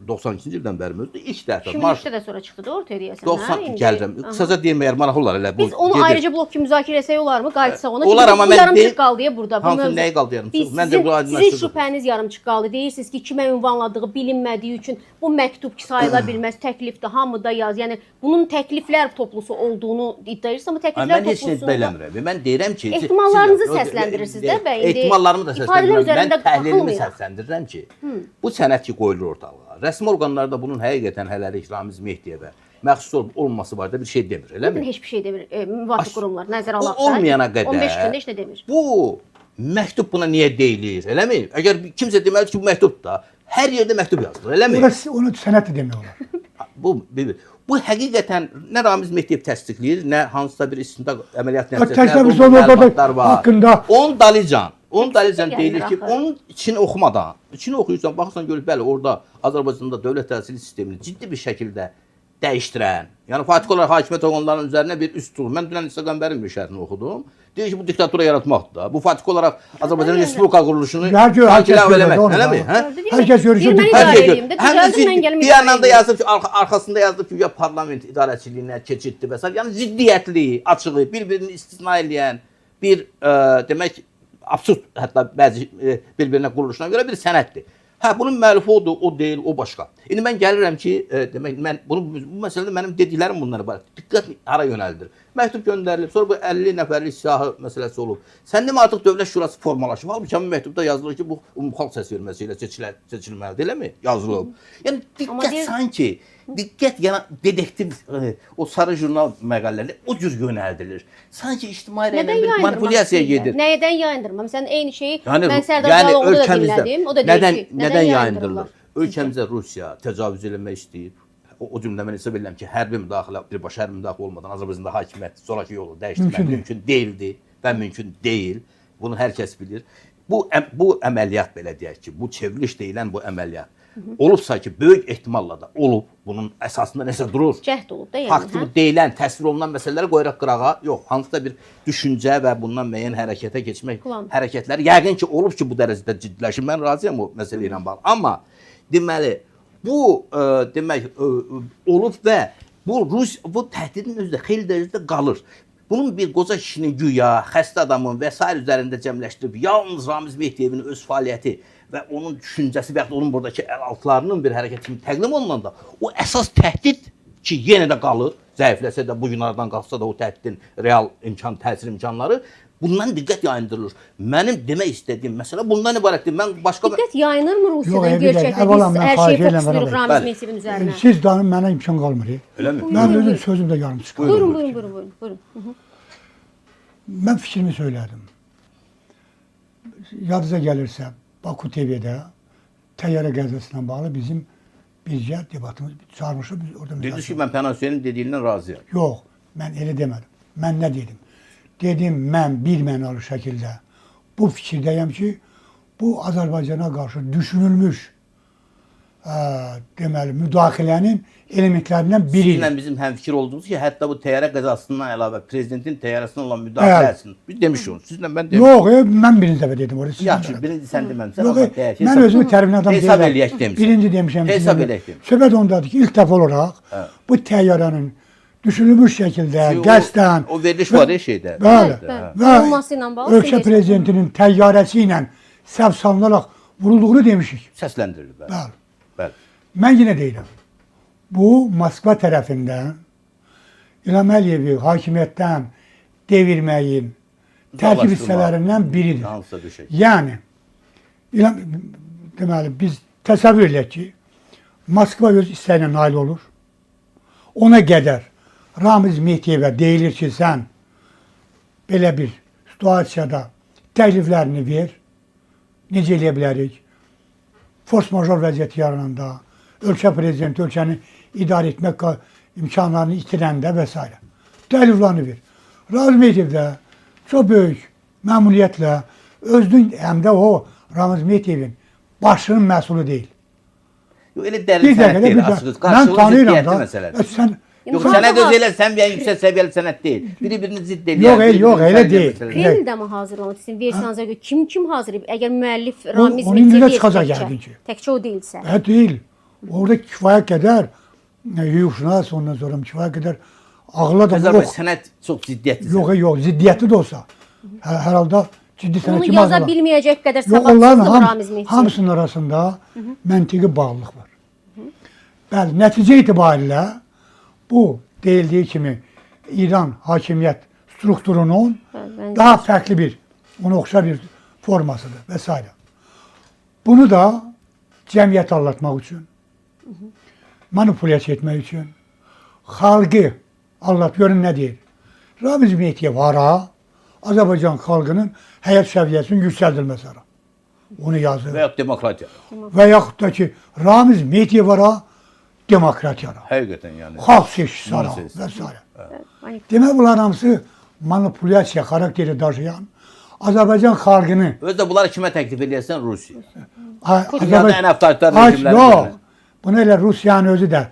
92-ci ildən bəri mövcuddur. İlk dəfə 2003-də də sonra çıxdı da ortaya deyəsən. 90 hə, indi? gəlirəm. Aha. Qısaca deyim əgər maraqlı olar elə bu. Biz onu gedir. ayrıca blok kimi müzakirə etsək olarmı? Qayıtsaq ona. Olar, Çünki amma bu mən yarımçıq deyim- qaldı ya burada. Bu Hansı mövzu. nəyi qaldı yarımçıq? Biz Mən də sizin, bu sizin aydınlaşdırdım. şübhəniz yarımçıq qaldı. Deyirsiniz ki, kimə ünvanladığı bilinmədiyi üçün bu məktub ki sayıla bilməz, təklifdə hamıda yaz. Yəni bunun təkliflər toplusu olduğunu iddia edirsən, amma təkliflər Mən heç nə iddia eləmirəm. Mən deyirəm ki, Ehtimallarınızı səsləndirirsiniz də bəy. İndi Ehtimallarımı da ifadələr səsləndirirəm. Mən üzərində təhlilimi baxılmıyor. səsləndirirəm ki, bu sənəd ki qoyulur ortalığa. Rəsmi orqanlarda bunun həqiqətən hələlik Ramiz Mehdiyevə məxsus olub olmaması barədə bir şey demir, Bugün eləmi? heç bir şey demir. Müvafiq qurumlar nəzərə O alaq da. olmayana qədər 15 gündə heç nə demir. Bu məktub buna niyə deyilir, eləmi? Əgər kimsə deməlidir ki, bu məktubdur da, hər yerdə məktub yazılır, eləmi? Orası onu sənət də demək olar. Bu həqiqətən nə Ramiz Mehdiyev təsdiqləyir, nə hansısa bir istintaq əməliyyat Təşəbbüs olunur haqqında. Onun dalican gəlir deyilir ki, axı. onun içini oxumadan, içini oxuyursan, baxırsan görür, bəli, orada Azərbaycanda dövlət təhsili sistemini ciddi bir şəkildə dəyişdirən, yəni faktiki olaraq hakimiyyət orqanlarının üzərinə bir üst tutur. Mən dünən İsa Qəmbərin bir şərhini oxudum. Deyir ki, bu diktatura yaratmaqdır da. Bu faktiki olaraq Azərbaycan Respublika quruluşunu Hər kəs sanki ləğv görür, eləmək, doğru, eləmi? doğru. Hə? Hər kəs görüşür, Erməni bir- Hər idarə şey edeyim də, həm düzəldim, mən gəlim bir idarə yandan da edeyim. yazıb ki, arkasında yazıb ki, ya parlament idarəçiliyinə keçiddir və s. Yəni ziddiyyətli, açığı, bir-birini istisna edən bir demək absurd hətta bəzi bir-birinə quruluşuna görə bir sənəddir. Hə, bunun müəllifi odur, o deyil, o başqa. İndi mən gəlirəm ki, demək mən bu məsələdə mənim dediklərim bunlara var. Diqqət hara yönəldir. Məktub göndərilib, sonra bu 50 nəfərlik siyahı məsələsi olub. Sən demə artıq Dövlət Şurası formalaşıb. Halbuki həmin məktubda yazılır ki, bu xalq səs verməsi ilə seçilməlidir, eləmi? Yazılıb. Yəni Amma diqqət deyir- sanki diqqət yəni detektiv o sarı jurnal məqalələri o cür yönəldilir. Sanki ictimai rəylə Nədən bir yayındırmaq manipulyasiyaya istəyirlər? gedir. Nədən yayındırmam? Sən eyni şeyi Yəni, mən Sərdar Caloğlu da dinlədim. O da deyir ki, nədən yayındırılır? Ölkəmizə Rusiya təcavüz eləmək istəyir. O cümlə mən hesab edirəm ki, hərbi müdaxilə, birbaşa hərbi müdaxilə olmadan Azərbaycanda hakimiyyət sonrakı yolu dəyişdirmək mümkün deyildi və mümkün deyil. Bunu hər kəs bilir. Bu əməliyyat belə deyək ki, bu çevriliş deyilən bu əməliyyat olubsa ki, böyük ehtimalla da olub. Bunun əsasında nəsə durur. Cəhd olub da yəni. Faktiki deyilən, təsvir olunan məsələləri qoyaraq qırağa, yox, hansısa bir düşüncə və bundan müəyyən hərəkətə keçmək Plan. hərəkətləri yəqin ki, olub ki, bu dərəcədə ciddiləşir. Mən razıyam o məsələ ilə bağlı. Amma deməli, bu demək olub və bu təhdidin özü də xeyli dərəcədə qalır. Bunun bir qoca kişinin güya, xəstə adamın və s. üzərində cəmləşdirib yalnız Ramiz Mehdiyevin öz fəaliyyəti və onun düşüncəsi və ya da onun buradakı əlaltılarının bir hərəkət kimi təqdim olunanda o əsas təhdid ki, yenə də qalır, zəifləsə də, bu günlərdən qalxsa da o təhdidin real təsir imkanları bundan diqqət yayındırılır. Mənim demək istədiyim məsələ bundan ibarətdir. Mən başqa Diqqət yayınırmı Yox, Rusiyadan bir dəqiqə, gerçəkdə əvvəla biz mən hər xahiş şeyi edirəm, fokuslayırıq bəli. Ramiz Mehdiyevin üzərinə? Siz danın mənə imkan qalmır. Eləmi? Mən özüm sözüm də yarım çıxır. Buyurun. Mən fikrimi söylədim. Yadınıza gəlirsə, Baku TV-də təyyarə qəzasına bağlı bizim bizcə debatımız çağırmışıq, biz orada Dedi ki, müzakirə. mən Pənah Hüseynin dediyindən razıyam. Yox, mən elə demədim. Mən nə dedim? Dedim, mən bir mənalı şəkildə bu fikirdəyəm ki, bu Azərbaycana qarşı düşünülmüş deməli, müdaxilənin elementlərindən biridir. Sizinlə bizim həmfikir olduğumuz ki, hətta bu təyyarə qəzasından əlavə prezidentin təyyarəsinə olan müdaxiləsini biz demişik onu. Sizinlə mən demişim. Yox, mən birinci dəfə dedim orada. Yaxşı, birinci sən deməmsən. Yox, amma deyək, mən özümü tərifli adam deyirəm. hesab eləyək demişəm. Birinci demişəm. Hesab sizə. eləyək demişəm. Söhbət ondadır ki, ilk dəfə olaraq bu təyyarənin düşünülmüş şəkildə, qəsdən. O veriliş var ya şeydə. Bəli. Və Olması ilə bağlı ölkə sizin prezidentinin təyyarəsi ilə səhv salınaraq vurulduğunu demişik. Səsləndirildi. Bəli. Bəli. Bəli. Mən yenə deyirəm. Bu Moskva tərəfindən İlham Əliyevi hakimiyyətdən devirməyin tərkib hissələrindən biridir. Hansısa bir şey. Yəni deməli biz təsəvvür edək ki, Moskva öz istəyinə nail olur. Ona qədər Ramiz Mehdiyevə deyilir ki, sən belə bir situasiyada təkliflərini ver. Necə eləyə bilərik? Force major vəziyyəti yarananda, ölkə prezidenti ölkəni idarə etmək imkanlarını itirəndə və s. Təkliflərini ver. Ramiz Mehdiyev də çox böyük məmnuniyyətlə özünün həm də o Ramiz Mehdiyevin başının məhsulu deyil. Yox, elə dərin sənət deyil. Mən tanıyıram da. Sən yox, sənət özü elə sən bir yüksək səviyyəli sənət deyil. Biri-birini zidd eləyər. Yox, elə deyil. Kremldə mi hazırlanıb sizin versiyanıza görə? Kim hazırlayıb? Əgər müəllif Ramiz Onun indi də Mehdiyevdir çıxacaq yəqin ki. Təkcə o deyilsə. Deyil. Orada kifayət qədər hüquqşünas, ondan sonra kifayət qədər ağıla da Azərbaycan sənət çox ziddiyyətlidir. Yox, ziddiyyətli də olsa. Hər halda ciddi sənət Onu kimi yaza bilməyəcək qədər Yox, onların savadsızdır Ramiz Mehdiyev. hamısının arasında məntiqi bağlılıq var. Bəli, nəticə itibarilə bu deyildiyi kimi İran hakimiyyət strukturunun daha fərqli bir, ona oxşar bir formasıdır və s. Bunu da cəmiyyəti aldatmaq üçün, manipulyasiya etmək üçün, xalqı aldat, görün nə deyir? Ramiz Mehdiyev hara, Azərbaycan xalqının həyat səviyyəsinin yüksəldilməsi hara. Onu yazır. Və yaxud demokratiya. Və yaxud da ki, Ramiz Mehdiyev hara, demokratiya hara. Həqiqətən yəni. Xalq seçkisi hara və s. Demək, bunlar hamısı manipulyasiya xarakteri daşıyan Azərbaycan xalqını Özü də bunları kimə təklif edirsən? Rusiya. Azərbaycan ən avtoritar rejimlərə yox. Bunu elə Rusiyanın özü də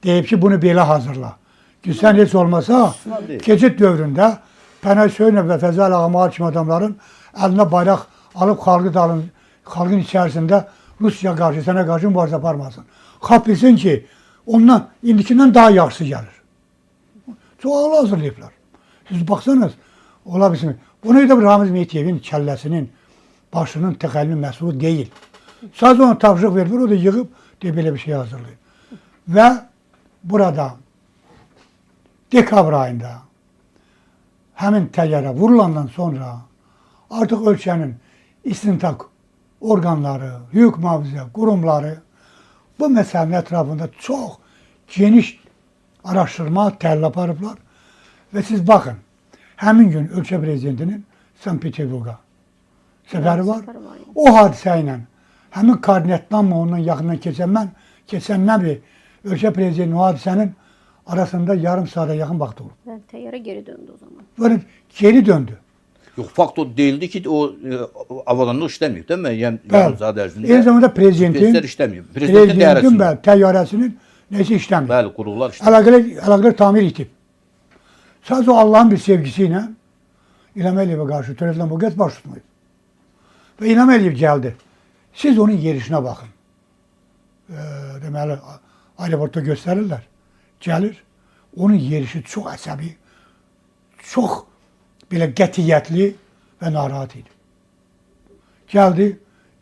deyib ki, bunu belə hazırla. Ki, sən heç olmasa keçid dövründə Pənah Hüseynov və Fəzal Ağamalı kimi adamların əlinə bayraq alıb xalqın içərisində Rusiya qarşı, sənə qarşı mübarizə aparmasın. Xalq bilsin ki, ondan indikindən daha yaxşı gəlir. Çox ağlı hazırlayıblar. Siz baxsanız, ola bilsin. Bunu da Ramiz Mehdiyevin kəlləsinin, başının, təxəllinin məhsulu deyil. Sadəcə ona tapşırıq verilir, o da yığıb deyib belə bir şey hazırlayır. Və burada dekabr ayında həmin təyyarə vurulandan sonra artıq ölkənin istintaq orqanları, hüquq mühafizə qurumları bu məsələnin ətrafında çox geniş araşdırma, təhlil aparıblar. Və siz baxın, həmin gün ölkə prezidentinin Sankt-Peterburqa səfəri var. O hadisə ilə həmin koordinatlanma ondan yaxından keçəndən bir ölkə prezidentinin o hadisənin arasında yarım saata yaxın vaxt olub. Təyyarə geri döndü o zaman. Böyle geri döndü. Yox, fakt o deyildi ki, o avadanlıq işləməyib, değil mi? Yəni, yarım saat ərzində. Eyni zamanda prezidentin təyyarəsinin nəsə işləməyib. Bəli, qurullar işləməyib. Əlaqələr tamir itib. Sadəcə Allahın bir sevgisi ilə İlham Əliyevə qarşı törədilən bu qət baş tutmayıb. Və İlham Əliyev gəldi. Siz onun yerişinə baxın. Deməli, aeroportda göstərirlər. Gəlir. Onun yerişi çox əsəbi, çox belə qətiyyətli və narahat idi. Gəldi,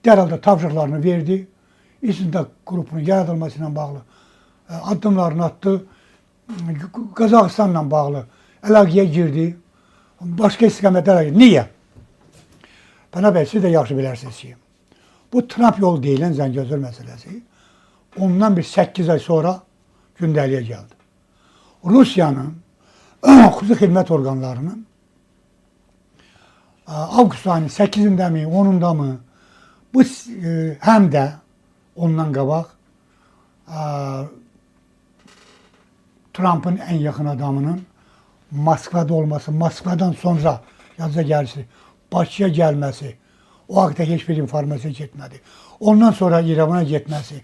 dərhal tapşırıqlarını verdi. İstintaq qrupunun yaradılması ilə bağlı addımlarını attı. Qazaxıstanla bağlı əlaqəyə girdi. Başqa istiqamətlərə girdi. Niyə? Pənah bəy, siz də yaxşı bilərsiniz ki, bu Trump yolu deyilən Zəngəzur məsələsi ondan bir 8 ay sonra gündəliyə gəldi. Rusiyanın xüsusi xidmət orqanlarının avqust ayının 8-də mi, 10-da mı bu həm də ondan qabaq Trump'ın en yakın adamının Moskvada olması, Moskvadan sonra yazıca gelişi, Bakıya gelmesi, o hakkında hiçbir informasyon getmədi. Ondan sonra İrəvana getməsi,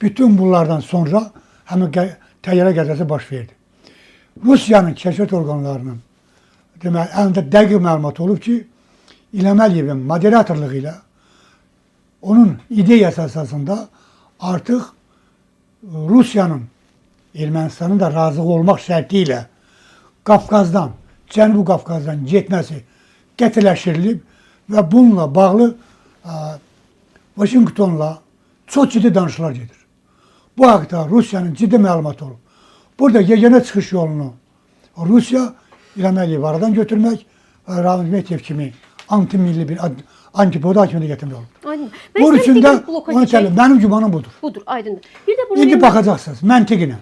bütün bunlardan sonra həmin təyyarə qəzası baş verdi. Rusiyanın kəşfiyyat orqanlarının deməli, əlində dəqiq məlumat olub ki, İlham Əliyevin moderatorluğu ilə onun ideyası əsasında artıq Rusiyanın Ermənistanın da razı olmaq şərti ilə Qafqazdan, Cənubi Qafqazdan getməsi qətiləşdirilib və bununla bağlı Vaşinqtonla çox ciddi danışıqlar gedir. Bu haqda Rusiyanın ciddi məlumatı olub. Burada yeganə çıxış yolunu Rusiya İlham Əliyevi aradan götürmək və Ramiz Mehdiyev kimi anti-milli bir antipoda hakimiyete getirmiş olub. Aynen. Bunun üçün də onun üçün mənim gümanım budur. Budur, aydındır. Bir də burada İndi baxacaqsınız məntiqinə.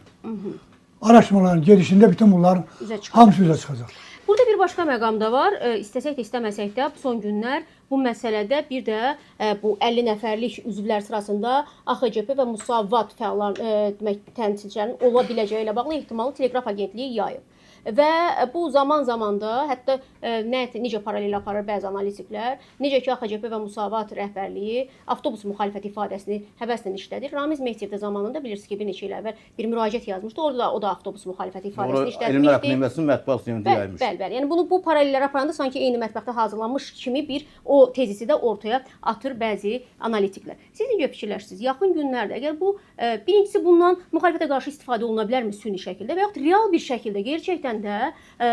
Araşdırmaların gedişində bütün bunların hamısı üzə çıxacaq. Burada bir başqa məqam da var. İstəsək də, istəməsək də son günlər bu məsələdə bir də bu 50 nəfərlik üzvlər sırasında AXCP və Musavat fəallar demək təmsilçilərinin ola biləcəyi ilə bağlı ehtimalı Teleqraf Agentliyi yayıb. Və bu zaman-zaman da hətta necə paralel aparır bəzi analitiklər, necə ki AXCP və Musavat rəhbərliyi avtobus müxalifəti ifadəsini həvəslə işlədir. Ramiz Mehdiyev də zamanında bilirsiniz ki, bir neçə il əvvəl bir müraciət yazmışdı. Orada o da avtobus müxalifəti ifadəsini işlətmişdi. Elmlər Akademiyasının mətbuat xidməti yaymış. Bəli. Yəni bu paralellər aparanda sanki eyni mətbəxdə hazırlanmış kimi bir o tezisi də ortaya atır bəzi analitiklər. Siz necə fikirləşirsiniz? Yaxın günlərdə əgər bu birincisi bundan müxalifətə qarşı istifadə oluna bilərmi süni şəkildə və yaxud real bir şəkildə gerçəkdən də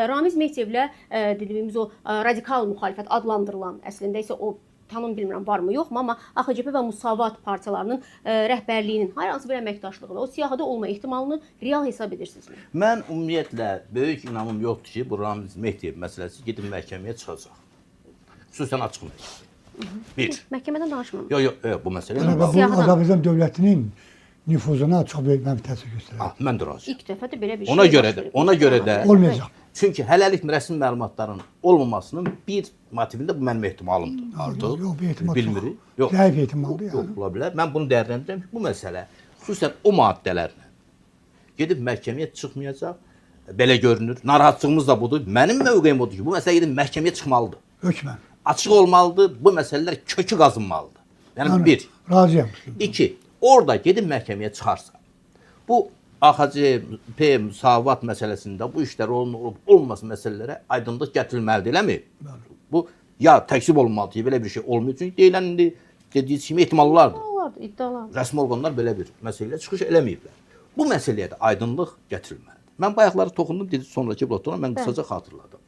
Ramiz Mehdiyevlə dediyimiz o radikal müxalifət adlandırılan, əslində isə o tanım bilmirəm varmı yoxmu, amma AXCP və Musavat partiyalarının rəhbərliyinin hər hansı bir əməkdaşlığıyla o siyahıda olma ehtimalını real hesab edirsinizmi? Mən ümumiyyətlə böyük inamım yoxdur ki, bu Ramiz Mehdiyev məsələsi gedib məhkəməyə çıxacaq. Xüsusən açıq məhkəməyə. Bir. Məhkəmədən danışmıram. Yox, bu məsələ Bu Azərbaycan dövlətinin nüfuzuna çox böyük mənfi təsir göstərir. Mən də razıyam. İlk dəfədir belə bir şey. Ona görə də olmayacaq. Çünki hələlik rəsmi məlumatların olmamasının bir motivində bu mənim ehtimalımdır. Artıq Yox, bir ehtimal bilmirik. yox. Zəif ehtimaldır Yox, yəni. ola bilər. Mən bunu dəyərləndirirəm ki, bu məsələ xüsusən o maddələrlə gedib məhkəməyə çıxmayacaq. Belə görünür. Narahatçılığımız da budur. Mənim mövqeyim odur ki, bu məsələ gedib məhkəməyə çıxmalıdır. Hökmən. Açıq olmalıdır. Bu məsələlər kökü qazınmalıdır. Yəni bir. Razıyam. İki. Orada gedib məhkəməyə çıxarsa, bu AXCP Musavat məsələsində bu işlər olmaması məsələlərə aydınlıq gətirilməlidir, eləmi? Bu ya təksib olmalıdır, belə bir şey olmuyor. Çünki deyilən indi dediyiniz kimi ehtimallardır. İddialar. Rəsmi orqanlar belə bir məsələyə çıxış eləməyiblər. Bu məsələyə də aydınlıq gətirilməlidir. Mən bayaqları toxundum, dedi sonraki blokda mən qısaca xatırladım.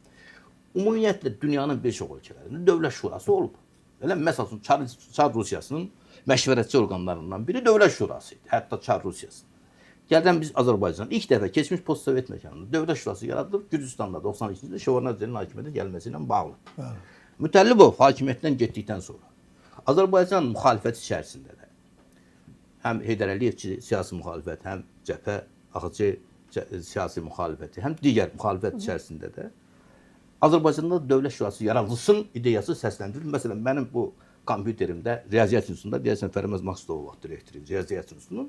Ümumiyyətlə dünyanın bir çox ölkələrində dövlət şurası olub. Elə məsəl üçün Çar Rusiyasının məşvərətçi orqanlarından biri dövlət şurası idi, hətta Çar Rusiyası. Gəldən biz Azərbaycan ilk dəfə keçmiş postsovet məkanında dövlət şurası yaradılıb Gürcüstanda 92-ci ildə Şevarnadzenin hakimiyyətə gəlməsi ilə bağlı. Mütəllibov hakimiyyətdən getdikdən sonra Azərbaycan müxalifəti içərisində də həm Heydər Əliyevçi siyasi müxalifət, həm cəbhə AXC siyasi müxalifəti, həm digər müxalifət içərisində də Azərbaycanda dövlət şurası yaradılsın ideyası səsləndirildi. Məsələn, mənim bu kompüterimdə Riyaziyyat İnstitutunda deyəsən Fərməz Maqsudov vaxt direktori Riyaziyyat İnstitutunun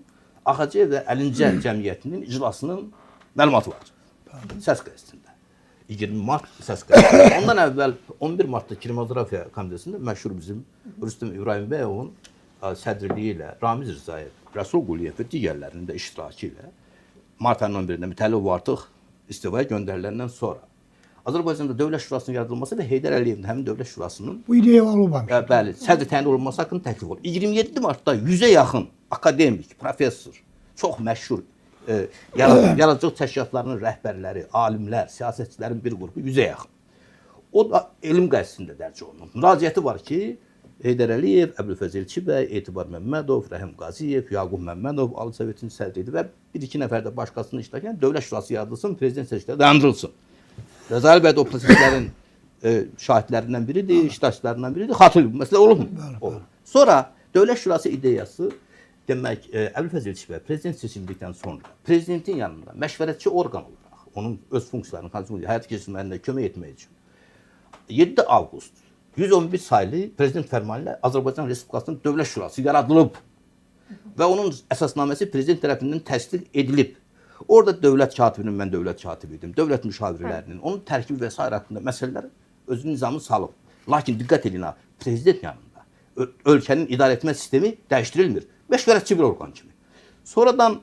AXC və Əlincə cəmiyyətinin iclasının məlumatı var. Səs qəzetində. 20 mart səs qəzetində. Ondan əvvəl 11 martda Kinematografiya Komitəsində məşhur bizim Rüstəm İbrahimbəyovun sədrliyi ilə Ramiz Rzayev, Rəsul Quliyev və digərlərinin də iştirakı ilə mart ayının 11-də Mütəllibov artıq istifaya göndəriləndən sonra Azərbaycanda dövlət şurasının yaradılması və Heydər Əliyevin həmin dövlət şurasının Bu ideya olmamış. Bəli, sədr təyin olunması haqqında təklif olundu. 27 martda 100-ə yaxın akademik, professor, çox məşhur yaradıcılıq təşkilatlarının rəhbərləri, alimlər, siyasətçilərin bir qrupu 100-ə yaxın. O da elm qəzetində dərc olunub. Müraciəti var ki, Heydər Əliyev, Əbülfəz Elçi bəy, Etibar Məmmədov, Rəhim Qaziyev, Yaqub Məmmədov, Ali Sovetin sədri idi və bir-iki nəfər də başqasının iştirakı ilə dövlət şurası yaradılsın, prezident seçkiləri dayandırılsın. Rəzail bəy də o proseslərin şahidlərindən biridir, iştirakçılarından biridir. Xatırlayın, bu məsələ olubmu? Olur. Sonra dövlət şurası ideyası demək Əbülfəz Elçi bəy prezident seçildikdən sonra prezidentin yanında məşvərətçi orqan olaraq onun öz funksiyalarını həyata keçirməsində kömək etmək üçün 7 avqust 111 saylı prezident fərmanı ilə Azərbaycan Respublikasının dövlət şurası yaradılıb. və onun əsasnaməsi prezident tərəfindən təsdiq edilib. Orada dövlət katibinin, mən dövlət katibi idim, dövlət müşavirlərinin, onun tərkibi və s. haqqında məsələlər özünün nizamını salıb. Lakin diqqət edin ha, prezident yanında ölkənin idarə etmə sistemi dəyişdirilmir. Məşvərətçi bir orqan kimi. Sonradan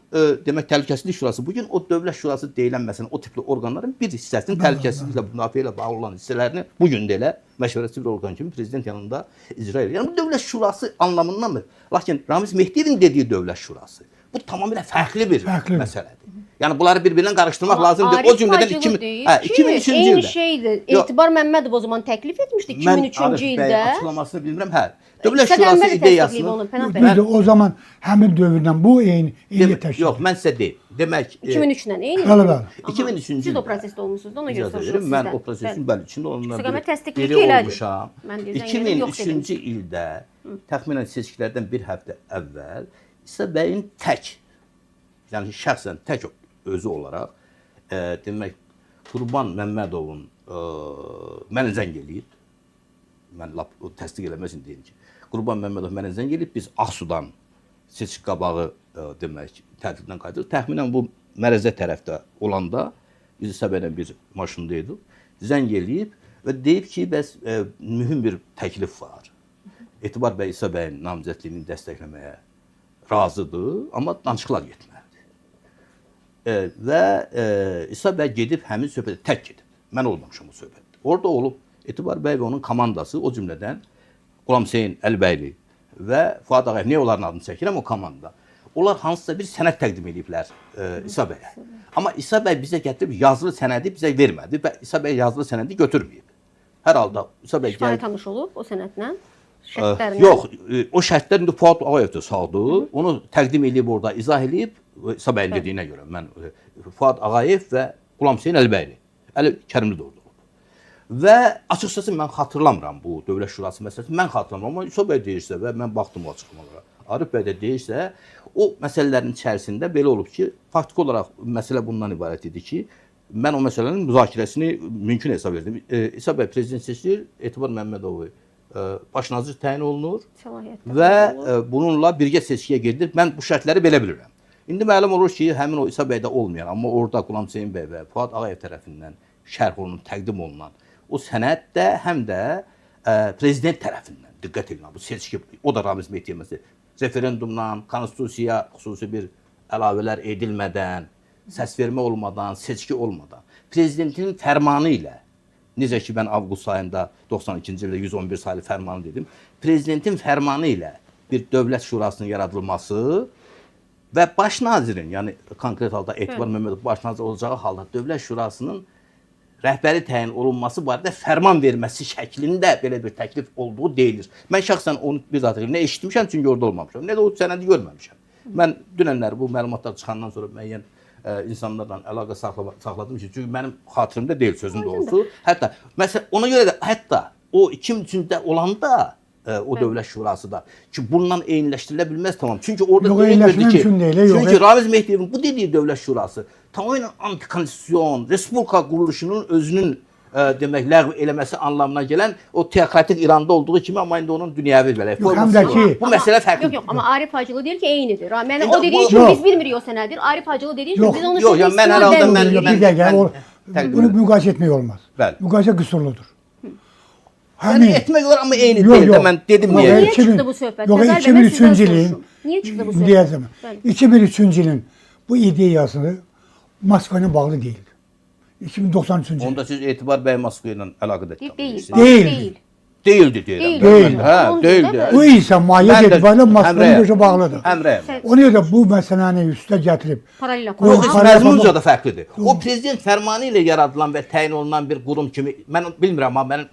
demək Təhlükəsizlik Şurası bugün o Dövlət Şurası deyilən məsələn o tipli orqanların bir hissəsinin təhlükəsizliklə müdafiə ilə bağlı olan hissələrini bugün də elə məşvərətçi bir orqan kimi prezident yanında icra edir. Yəni bu Dövlət Şurası anlamındanmı? Lakin Ramiz Mehdiyevin dediyi Dövlət Şurası bu tamamilə fərqli bir məsələdir. Yəni bunları bir-birindən qarışdırmaq lazımdır. O cümlədən 2003-cü ildə. Eyni şeydir. Etibar Məmmədov o zaman təklif etmişdi 2003-cü ildə. Mən açıqlamasını bilmirəm. Hə. Dövlət Şurası ideyasını o zaman həmin dövrdən bu eyni təşkil. Yox, mən sizə deyim. Demək 2003-dən eyni. Bəli. 2003-cü ildə. Siz o prosesdə olmusunuz da ona görə soruşuram sizdən. Mən o prosesin bəli içində olanlardan biri olmuşam. 2003-cü ildə təxminən seçkilərdən bir həftə əvvəl İsa bəyin tək, yəni şəxsən tək özü olaraq demək Qurban Məmmədovun mənə zəng eləyib. Mən təsdiq eləməsin deyim ki. Qurban Məmmədov mənə zəng eləyib. Biz Ağsudan seçki qabağı demək tədbirdən qayıdırıq. Təxminən bu Mərəzə tərəfdə olanda biz İsa bəylə bir maşında idik. Zəng eləyib və deyib ki, bəs mühüm bir təklif var. Etibar bəy İsa bəyin namizədliyini dəstəkləməyə razıdır, amma danışıqlar getməlidir. Və İsa bəy gedib həmin söhbətə tək gedib. Mən olmamışam o söhbətdə. Orada olub Etibar bəy və onun komandası, o cümlədən Qulam Hüseyn Əlibəyli və Fuad Ağayev, niyə onların adını çəkirəm o komanda? Onlar hansısa bir sənəd təqdim ediblər İsa bəyə. Amma İsa bəy bizə gətirib yazılı sənədi bizə vermədi və İsa bəy yazılı sənədi götürməyib. Hər halda İsa bəy şifahi tanış olub o sənədlə? Yox, o şərtlər indi Fuad Ağayev də sağdır. Onu təqdim edib orada izah edib İsa bəyin dediyinə görə mən Fuad Ağayev və Qulam Hüseyn Əlibəyli. Əli Kərimli də orada oldu. Və açıqcası mən xatırlamıram bu Dövlət Şurası məsələsini. Mən xatırlamıram, amma İsa bəy deyirsə və mən baxdım o açıqlamalara. Arif bəy də deyirsə, o məsələlərin içərisində belə olub ki, faktiki olaraq məsələ bundan ibarət idi ki, mən o məsələnin müzakirəsini mümkün hesab etdim. İsa bəy prezident seçilir, Etibar Məmmədovu baş nazir təyin olunur və bununla birgə seçkiyə gedilir. Mən bu şərtləri belə bilirəm. İndi məlum olur ki, həmin o İsa bəydə olmayan, amma orada Qulam Hüseyn bəy və Fuad Ağayev tərəfindən şərh olunub, təqdim olunan o sənəd də həm də prezident tərəfindən diqqət edin. Bu seçki, o da Ramiz Mehdiyev məsələsi. Referendumdan, konstitusiyaya xüsusi bir əlavələr edilmədən, səsvermə olmadan, seçki olmadan, prezidentin fərmanı ilə, necə ki, mən avqust ayında 92-ci ildə 111 saylı fərmanı dedim, prezidentin fərmanı ilə bir dövlət şurasının yaradılması və baş nazirin, yəni konkret halda Etibar Məmmədov baş nazir olacağı halda dövlət şurasının rəhbəri təyin olunması barədə fərman verməsi şəklində belə bir təklif olduğu deyilir. Mən şəxsən onu bir zat nə eşitmişəm, çünki orada olmamışam, nə də o sənədi görməmişəm. Mən dünənlər bu məlumatlar çıxandan sonra müəyyən insanlarla əlaqə saxladım ki, çünki mənim xatirimdə deyil sözün doğrusu. Hətta məsələn ona görə də hətta o 2003-də olanda o dövlət şurası da ki bundan eyniləşdirilə bilməz tamam. Çünki orada deyilmirdi ki, çünki Ramiz Mehdiyevin bu dediyi dövlət şurası tamamilə antikonstitusyon, respublika quruluşunun özünün demək ləğv eləməsi anlamına gələn o teokratik İranda olduğu kimi, amma indi onun dünyəvi belə forması var. Bu məsələ fərqlidir. Yox, amma Arif Hacılı deyir ki, eynidir. Yəni o dediyi ki, biz bilmirik o sənədir. Arif Hacılı dediyi ki, biz onu bir dəqiqə bunu müqayisə etmək olmaz. Müqayisə qüsurludur. Yəni etmək olar, amma eyni deyil də mən dedim niyə. Niyə çıxdı bu söhbət? Yox, 2003-cü ilin niyə çıxdı bu söhbət? 2003-cü ilin bu ideyası Moskva ilə bağlı deyildi. 2093-cü il. Onda siz Etibar bəy Moskva ilə əlaqədə etdiniz. Deyil. Deyildi deyirəm. Deyil. Hə, deyildi. Bu isə mahiyyət etibarilə Moskva ilə bağlıdır. Əmrəyəm. Ona görə bu məsələni üstə gətirib. Yox, məzmunca da fərqlidir. O prezident fərmanı ilə yaradılan və təyin olunan bir qurum kimi, mən bilmirəm, amma mən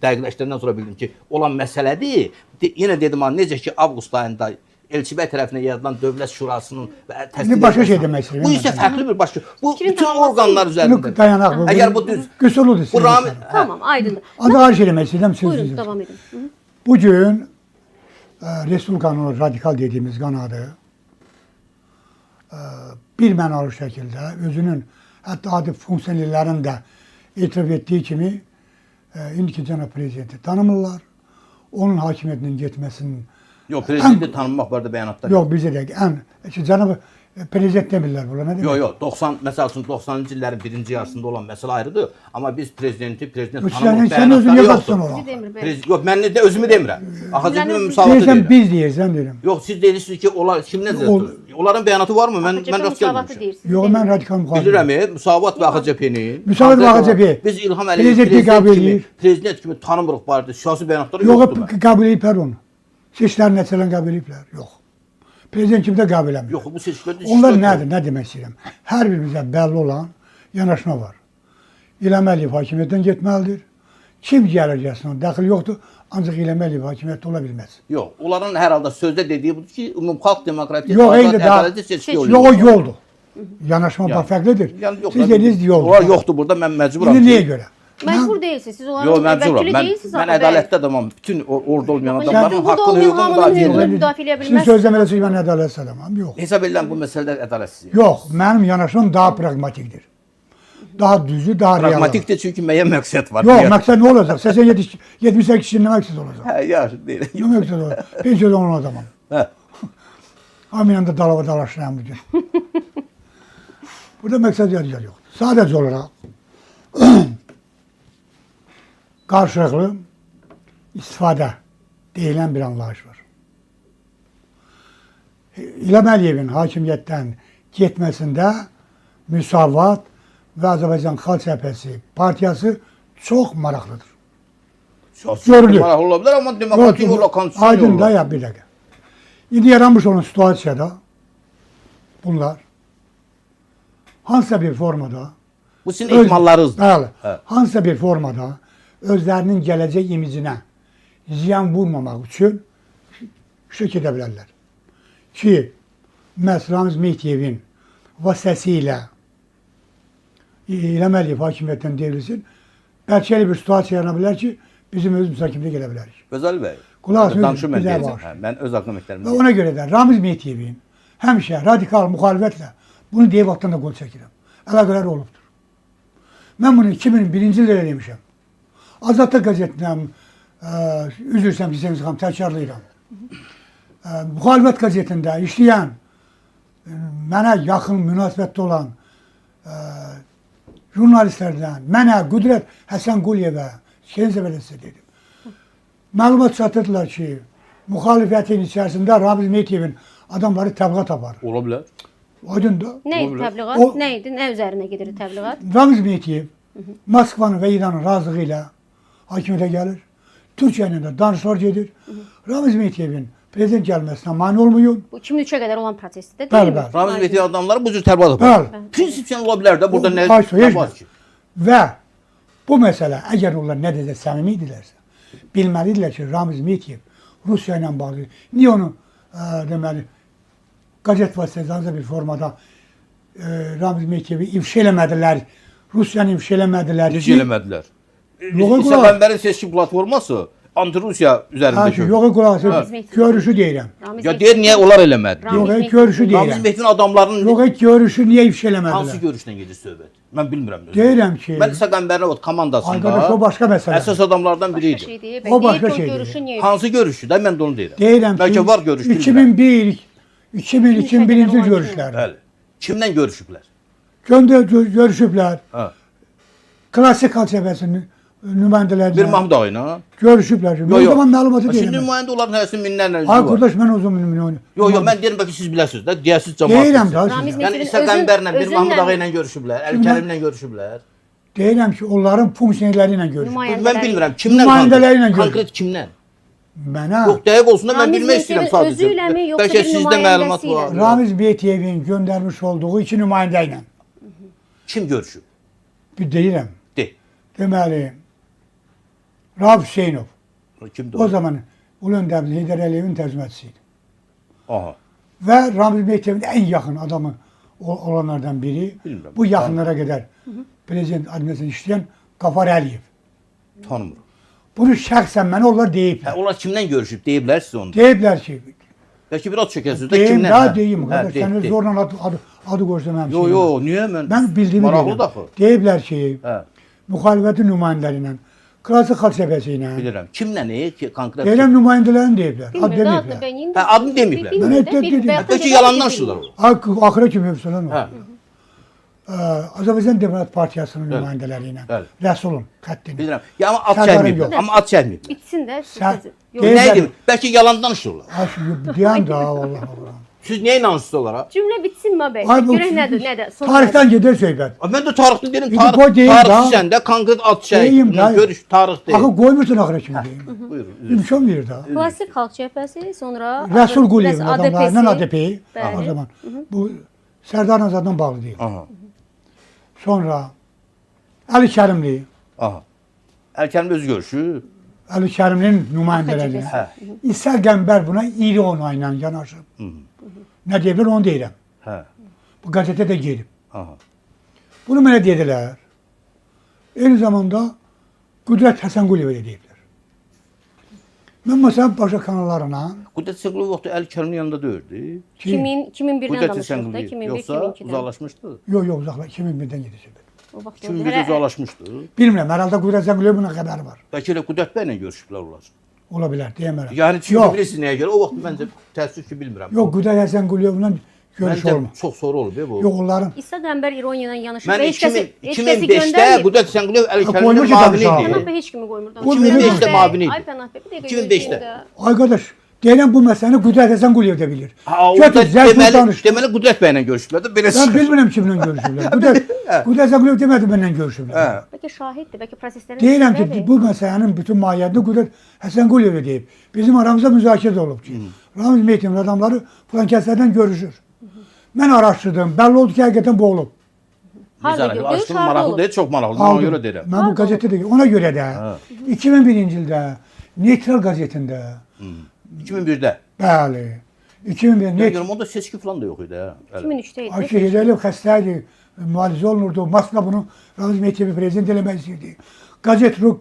dəqiqləşdirəndən sonra bildim ki, olan məsələdir. Yenə dedim, necə ki, avqust ayında Elçibəy tərəfindən yaradılan Dövlət Şurasının təsdiq başqa şey demək istəyirəm. Bu isə fərqli bir başqa. Bu bütün orqanlar üzərində. Dayanaq bu. Əgər bu düz qüsurludur. Tamam, aydındır. Ancaq şey demək istəyirəm sözünüzü. Buyurun, davam edin. Bu gün Respublikanın radikal dediyimiz qanadı bir mənalı şəkildə özünün hətta adi funksionerlərin də etiraf etdiyi kimi indiki cənab prezidenti tanımırlar. Onun hakimiyyətinin getməsinin Yox, prezidenti tanınmaq barədə bəyanatlar yox. Yox, bizdə də cənab prezident demirlər bula, nə demək? Yox, yox, 90 məsəl üçün 90-cı illərin birinci yarısında olan məsələ ayrıdır, amma biz prezident Sən özün niyə qatsan ola? Yox, mən də özümü demirəm. Axıcı bir müsavatı Deyirsən deyirəm. biz deyirsən deyirəm. Yox, siz deyirsiniz ki, onlar kimdən zərt? Onların bəyanatı varmı? Mən rast gəlməmişəm. Yox, mən radikal müxalifəm. Bilirəm, Müsavat və AXCP-nin. Müsavat və AXCP. Biz İlham Prezidenti qəbul edir. Prezident kimi tanımırıq barədə siyasi bəyanatları Yox, yoxdur. qəbul ediblər onu. Seçkilərin nəticələrini qəbul ediblər. Yox. Prezident kimi də qəbul etmir. Yox, bu seçkilərdə Onlar nədir? Nə demək istəyirəm? Hər birimizə bəlli olan yanaşma var. İlham Əliyev hakimiyyətdən getməlidir. Kim gəlir gəlsin, onun dəxli yoxdur. Ancaq İlham Əliyev hakimiyyətdə ola bilməz. Yox, onların hər halda sözdə dediyi budur ki, ümumxalq demokratik Yox, azad eyni daha- ədalətli seçki yolu. Yox, o yoldur. Yanaşma bax fərqlidir. Siz dediniz yoldur. Onlar yoxdur burada, mən məcburam. İndi niyə görə? Məcbur deyilsiniz. Siz onların Yox, məcburam. vəkili Mən deyilsiniz. mən ədalətli adamam. Bütün orada olmayan Sən adamların burada haqqını, olmayan hüququnu hamının müdafiə hüququnu edirəm. müdafiə edə Siz bilməzsiniz. sözləmələsiniz mən ədalət adamam. Yox. Hesab edirəm bu məsələdə ədalətlidir. Yox, mənim yanaşmam daha praqmatikdir. Daha düzü, daha real. Praqmatikdir çünki müəyyən məqsəd var. Yox, məqsəd nə olacaq? 78 kişinin nə məqsəd olacaq? Hə, yaxşı deyil. Nə məqsəd olacaq? Pensiyada olan adamam. Hə. Hamıyla da dalava dalaşıram bugün. Burada məqsəd yadigar yoxdur. Sadəcə olaraq qarşılıqlı istifadə deyilən bir anlayış var. İlham Əliyevin hakimiyyətdən getməsində Müsavat və Azərbaycan Xalq Cəbhəsi partiyası çox maraqlıdır. Görülür. Maraqlı ola bilər, amma demokratik yolla, konstitusiyon Aydın da yolla. ya bir dəqiqə. İndi yaranmış olan situasiyada bunlar hansısa bir formada Bu sizin ehmallarınızdır. Bəli. Hə. Hansısa bir formada özlərinin gələcək imicinə ziyan vurmamaq üçün işə gedə bilərlər. Ki, məhz Ramiz Mehtiyevin vasitəsilə İlham Əliyev hakimiyyətdən devrilsin, bəlkə elə bir situasiya yarana bilər ki, bizim öz müsakimdə gələ bilərik. Gözəl bəy. Qulaq asın, Danışım mən bizə deyəcəm. var. Hə, mən öz argumentlərimi Və ona görə də Ramiz Mehtiyevin həmişə radikal müxalifətlə bunu deyib altdan da qol çəkirəm. Əlaqələr olubdur. Mən bunu 2001-ci ildə demişəm. Azadlıq qəzetindən üzr istəyirəm ki, Səmiz xanım, təkrarlayıram. Müxalifət qəzetində işləyən, mənə yaxın münasibətdə olan jurnalistlərdən, mənə Qüdrət Həsən Quliyevə, Şerizə beləsində dedim. Məlumat çatırdılar ki, müxalifətin içərisində Ramiz Mehtiyevin adamları təbliğat aparır. Ola bilər. Aydın da. Nə idi Olabilir. təbliğat? O- Nə idi? Nə üzərinə gedir təbliğat? Ramiz Mehdiyev Moskvanın və İranın razılığı ilə hakimiyyətə gəlir. Türkiyə ilə də danışıqlar gedir. Ramiz Mehdiyevin prezident gəlməsinə mane olmayın. Bu 2003-ə qədər olan prosesdə Bəli, deyilmi? bəli. Ramiz Mehdi adamları bu cür təbliğat Bəli. aparır. Prinsipçən ola bilər də burada nə Hayır, nə var ki? Və bu məsələ əgər onlar nə desə səmimi idilərsə, bilməlidirlər ki, Ramiz Mehdiyev Rusiya ilə bağlı. Niyə onu deməli qəzet vasitəsilə bir formada Ramiz Mehdiyevi ifşa eləmədilər, Rusiyanı ifşa eləmədilər Necə eləmədilər? Yox, İsa qulaq- Qəmbərin seçki platforması anti-Rusiya üzərində ki. Yox, qulaq Ramiz asın, Mehdiyev. görüşü deyirəm. Ramiz Ya Mehdiyev- deyir niyə onlar eləmədi? Ramiz Yox, Mehdiyev- görüşü Ramiz deyirəm. Mehdinin adamlarının Yox, görüşü niyə ifşa hansı eləmədilər? görüşdən gedir söhbət? Mən bilmirəm. özüm. Deyirəm ki, Mən İsa Qəmbərin o komandasında arkadaş o başqa məsələ. əsas adamlardan biri Başqa idi. şey deyir. O başqa Deyir ki, şey görüşü deyir. niyə? Hansı görüşü də mən də onu deyirəm. Deyirəm ki, Bəlkə var görüş, bilmirəm. 2001, 2001-ci görüşlər. Bəli. Kimlə görüşüblər? Görüşüblər. Hə. Klassik Xalq Cəbhəsinin nümayəndələri Bir Mahmud ağayla. görüşüblər. Yo, O yo. zaman məlumatı Şimdi deyirəm. nümayəndə onların hərəsinin minlərlə üzvü Ay var. qardaş mən o zaman nümayəndə. Yox, yox, mən deyirəm bəlkə siz biləsiniz də, deyəsiz cəmaət. Deyirəm da Ramiz sizə. Yəni Mehdinin İsa özün- Qəmbərlə bir özünlə- Mahmud ağa ilə görüşüblər, Əli-Kərimlə görüşüblər. Deyirəm ki, onların funksionerləri ilə görüşüblər. Nümayəndələri. Mən bilmirəm kimlə Nümayəndələri ilə görüşüblər. konkret kimlə? Mənə Yox, dəqiq olsun da mən Ramiz bilmək istəyirəm Mehdinin sadəcə. özü iləmi, yoxsa Bəlkə bir sizdə məlumat nümayəndəsi var. ilə? Ramiz Mehdiyevin göndərmiş olduğu iki nümayəndə ilə Kim görüşüb? bir deyirəm. De. Deməli, Rauf Hüseynov Kimdir o o? zaman Ulu Öndərimiz Heydər Əliyevin tərcümətçisi idi. Aha. Və Ramiz Mehdiyevin ən yaxın adamı olanlardan biri. Bilmirəm. Bu yaxınlara qədər prezident administrasiyasında işləyən Qafar Əliyev. Tanımıram. Bunu şəxsən mənə onlar Hə, deyiblər. onlar kimdən görüşüb deyiblər siz onu? Deyiblər ki, Bəlkə biraz çəkəsiniz də deyim kimdən? daha Hə, deyim. hə, Qardaş, de, sən de. zorla adı qoşdurmamışsın. Yo, yo, niyə mən? Mən bildiyimi Maraqlı deyirəm. da axı. Deyiblər ki, Hə. müxalifətin nümayəndələri ilə Klasik xalq cəbhəsi ilə. Bilirəm. Kimlə ki, konkret? Deyirəm nümayəndələrini deyiblər. Ad Bilmir, deməyiblər. adını ben indi. Ha, adını deməyiblər. Bilmir Mən də, hep dedim. bayaqdan Bəlkə dedilər yalandan ki, danışırlar bilmir. o. Axıra kimi falan Hə. oldu. Azərbaycan Demokrat Partiyasının nümayəndələri ilə. Bəli. Rəsulun xətti ilə. Bilirəm. Ya amma ad Sərdarın çəkməyiblər. yox. Amma ad çəkməyiblər. Bitsin də. Sən- Yox, Deyir- Nə edim? Bəlkə yalan danışırlar. Deyən də Allah Allah. Siz niyə inanırsınız onlara? Cümlə bitsin mi bəy? Ay, bu- Görək nədir? Son Tarixdən gedir söhbət. Mən də tarixdə deyirəm, İndi bu deyim tarixçisən də konkret ad Deyim çək. də. Görüş tarix deyil. Axı qoymursun axıra kimi deyim. Buyurun. İmkan verir də. Klasik xalq cəbhəsi, sonra Rəsul Quliyevin bəs adamlarından ADP Bəli. o zaman. Bu Sərdar Azaddan bağlı deyil. Aha. Sonra Əli Kərimli, Aha. Əlkənin öz görüşü. Əli Kərimlinin nümayəndələri. Hə. İsa Qəmbər buna iri onayla yanaşıb. Nə deyirlər onu deyirəm. Hə. Bu qəzetə də gelib. Aha. Bunu mənə dedilər. Eyni zamanda Qüdrət Həsənquliyevə də deyiblər. Mən məsələn başqa kanallarına Qüdrət Səqulov vaxtı Əlkənin yanında deyirdi. 2001-dən Qüdrət danışırıq da, Səqulov 2001, yoxsa 2002-dən. uzaqlaşmışdı? yox uzaqlar 2001-dən gedir söhbət. O vaxt 2001-də uzaqlaşmışdı. Bilmirəm, herhalde Qüdrət Həsənquliyevin bunun xəbəri var. Bəlkə elə Qüdrət bəylə görüşüblər onlar. Ola bilər, deyəmərəm. Yəni çünki yox, bilirsiniz nəyə görə? O vaxt məncə təəssüf ki bilmirəm. yox Qüdrət Həsənquliyevlə görüş Məncə olmaz. çox sonra olub bu. Yox onların İsa Qəmbər ironiya ilə yanaşır. Mən Və heç kəsi 2005-də göndərməyib. Qüdrət Səqulov Əlkənin qoymuş müavini adam Pənah idi. bəy heç kimi qoymur. O 2005-də müavini Ay idi. Pənah bəy, bir dəqiqə 2005-də. gözləyim də. arkadaş deyirəm bu məsələni Qüdrət Həsənquliyev də bilir. Ha, Götür, orada zərf danış. deməli Qüdrət bəylə görüşüblər də belə Ben çıxır. bilmirəm kimlə görüşürlər. Qüdrət Həsənquliyev demədi məndən görüşürlər. Hə. Bəlkə şahiddir, bəlkə proseslərin Deyirəm ki, içindədir. bu məsələnin bütün mahiyyətini Qüdrət Həsənquliyevə deyib. Bizim aramızda müzakirə də olub ki, Ramiz Mehdi'nin adamları falan kəslərdən görüşür. Mən araşdırdım, bəlli oldu ki, həqiqətən bu olub. Harda Bizə görüş, araşdırma harda maraqlı olub? deyil, çox maraqlı. Ona Aldım. görə deyirəm. Mən bu qəzetdə də ona görə də 2001-ci ildə Neytral qəzetində 2001-də. bəli 2001 Mən Neytral görüm onda seçki falan da yox idi ha. Hələ. 2003-də idi. Ayşe Hidayəliyev xəstə idi, müalicə olunurdu. Moskva bunu Ramiz Mehdiyevi prezident eləmək istəyirdi. Qazet.ru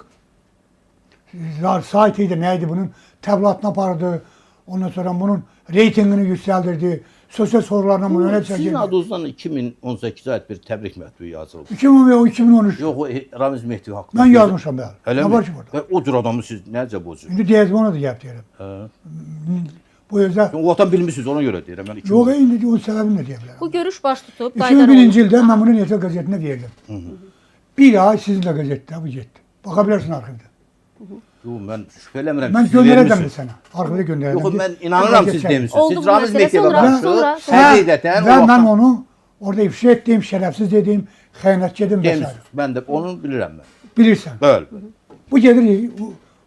saytı idi, nə idi bunun təbliğatını apardı. Ondan sonra bunun reytingini yüksəldirdi. Sosial sorularla bunu öne Sizin çəkirdi. adınızdan 2018-ə aid bir təbrik məktubu yazılıb. 2010 və 2013 Yox, o Ramiz Mehdi haqqında. mən yazmışam bəli. Elə Nə mi? var ki burada? Və o cür adamı siz necə bu cür? İndi deyəcəm ona da gəp deyirəm. Hə. Bu özə O vaxtdan bilmisiniz, ona görə deyirəm. Mən 2000 yox, indi o səbəbini də deyə bilərəm. Bu görüş baş tutub, qaydar 2001-ci ildə mən bunu Neytral qəzetində verdim. Bir ay sizin də qəzetdə bu getdi. Baxa bilərsən arxivdə. Yox, mən şübhə eləmirəm. Mən siz göndərəcəm də vermisiniz. sənə. Arxivdə göndərəcəm. Yox, mən inanıram siz demisiniz. Oldu Siz bu Ramiz məsələ, Mehdiyə sonra- qarşı sonra- həqiqətən və o mən vaxtdan onu orada ifşa etdim, şərəfsiz dedim, xəyanətçi dedim və s. demisiniz. Mən də onu bilirəm mən. Bilirsən. Bəli. Bu gedir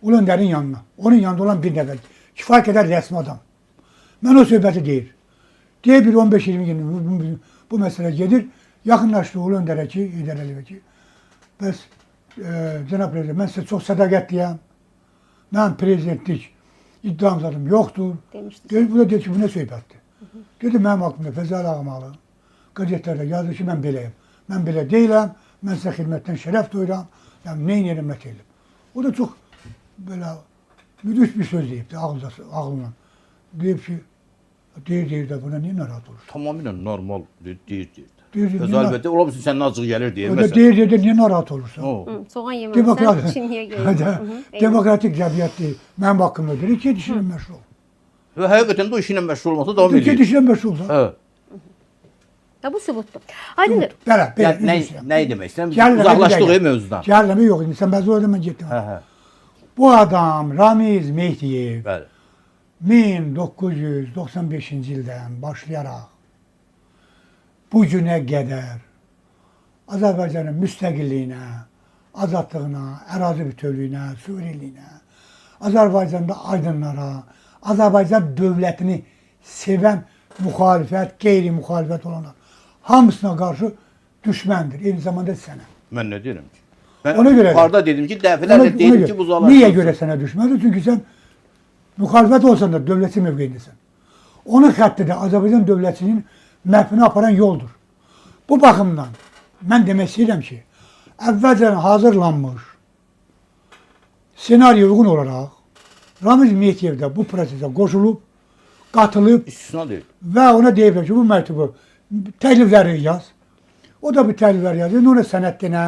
Ulu Öndərin yanına. Onun yanında olan bir nəfər. Kifayət qədər rəsmi adam. Mən o söhbəti deyir. Deyir bir 15-20 gün bu məsələ gedir. Yaxınlaşdı Ulu Öndərə ki, İdər Əliyevə ki. Bəs cənab prezident, mən sizə çox sədaqətliyəm. Mən prezidentlik iddiam zadım yoxdur. Demişdiniz. Deyir, bu da deyir ki, bu nə söhbətdir? Dedi, mənim haqqımda Fəzal Ağmalı qəzetlərdə yazır ki, mən beləyəm. Mən belə deyiləm, mən sizə xidmətdən şərəf duyuram, yəni neyin yerim, nə deyiləm. O da çox belə müdüş bir söz deyib də ağlına. Deyib ki, deyir də buna niyə narahat olur? Tamamilə normal deyir. Deyir, Öz niyə əlbəttə ola bilsin sənin acıq gəlir deyə O da məsələn. deyir, niyə narahat olursan? O. Soğan yeməmişsən, Demokrat, Çinliyə gəlir. demokratik cəmiyyətdir. Mənim haqqımda deyir ki, işinlə məşğul ol. Və həqiqətən də o işinlə məşğul olmasa davam Deyir ki, edir. işinlə məşğul ol. Hə. Ya bu sübutdur. Aydındır. Belə, belə. Yəni nə demək istəyirəm? Uzaqlaşdıq Uzaqlaşdıq mövzudan. Gəlləmə yox idi. Sən bəzi orada mən getdim. Hə, hə. Bu adam Ramiz Mehdiyev Bəli. 1995-ci ildən başlayaraq bu günə qədər Azərbaycanın müstəqilliyinə, azadlığına, ərazi bütövlüyünə, suverenliyinə, Azərbaycanda aydınlara, Azərbaycan dövlətini sevən müxalifət, qeyri-müxalifət olanlar hamısına qarşı düşməndir. Eyni zamanda sənə. Mən nə deyirəm ki? Mən Ona görə də- yuxarıda dedim ki, dəfələrlə dedim ki, bu uzaqlaşsın. Niyə görə sənə düşməndir? Çünki sən müxalifət olsan da dövlətçi mövqeyindəsən. Onun xətti də Azərbaycan dövlətçinin məhvini aparan yoldur. Bu baxımdan mən demək istəyirəm ki, əvvəlcədən hazırlanmış senariyo uyğun olaraq Ramiz Mehdiyev də bu prosesə qoşulub, qatılıb İstisna deyil. və ona deyiblər ki, bu məktubu təklifləri yaz. O da bu təklifləri yazır. Ona sənəd denə,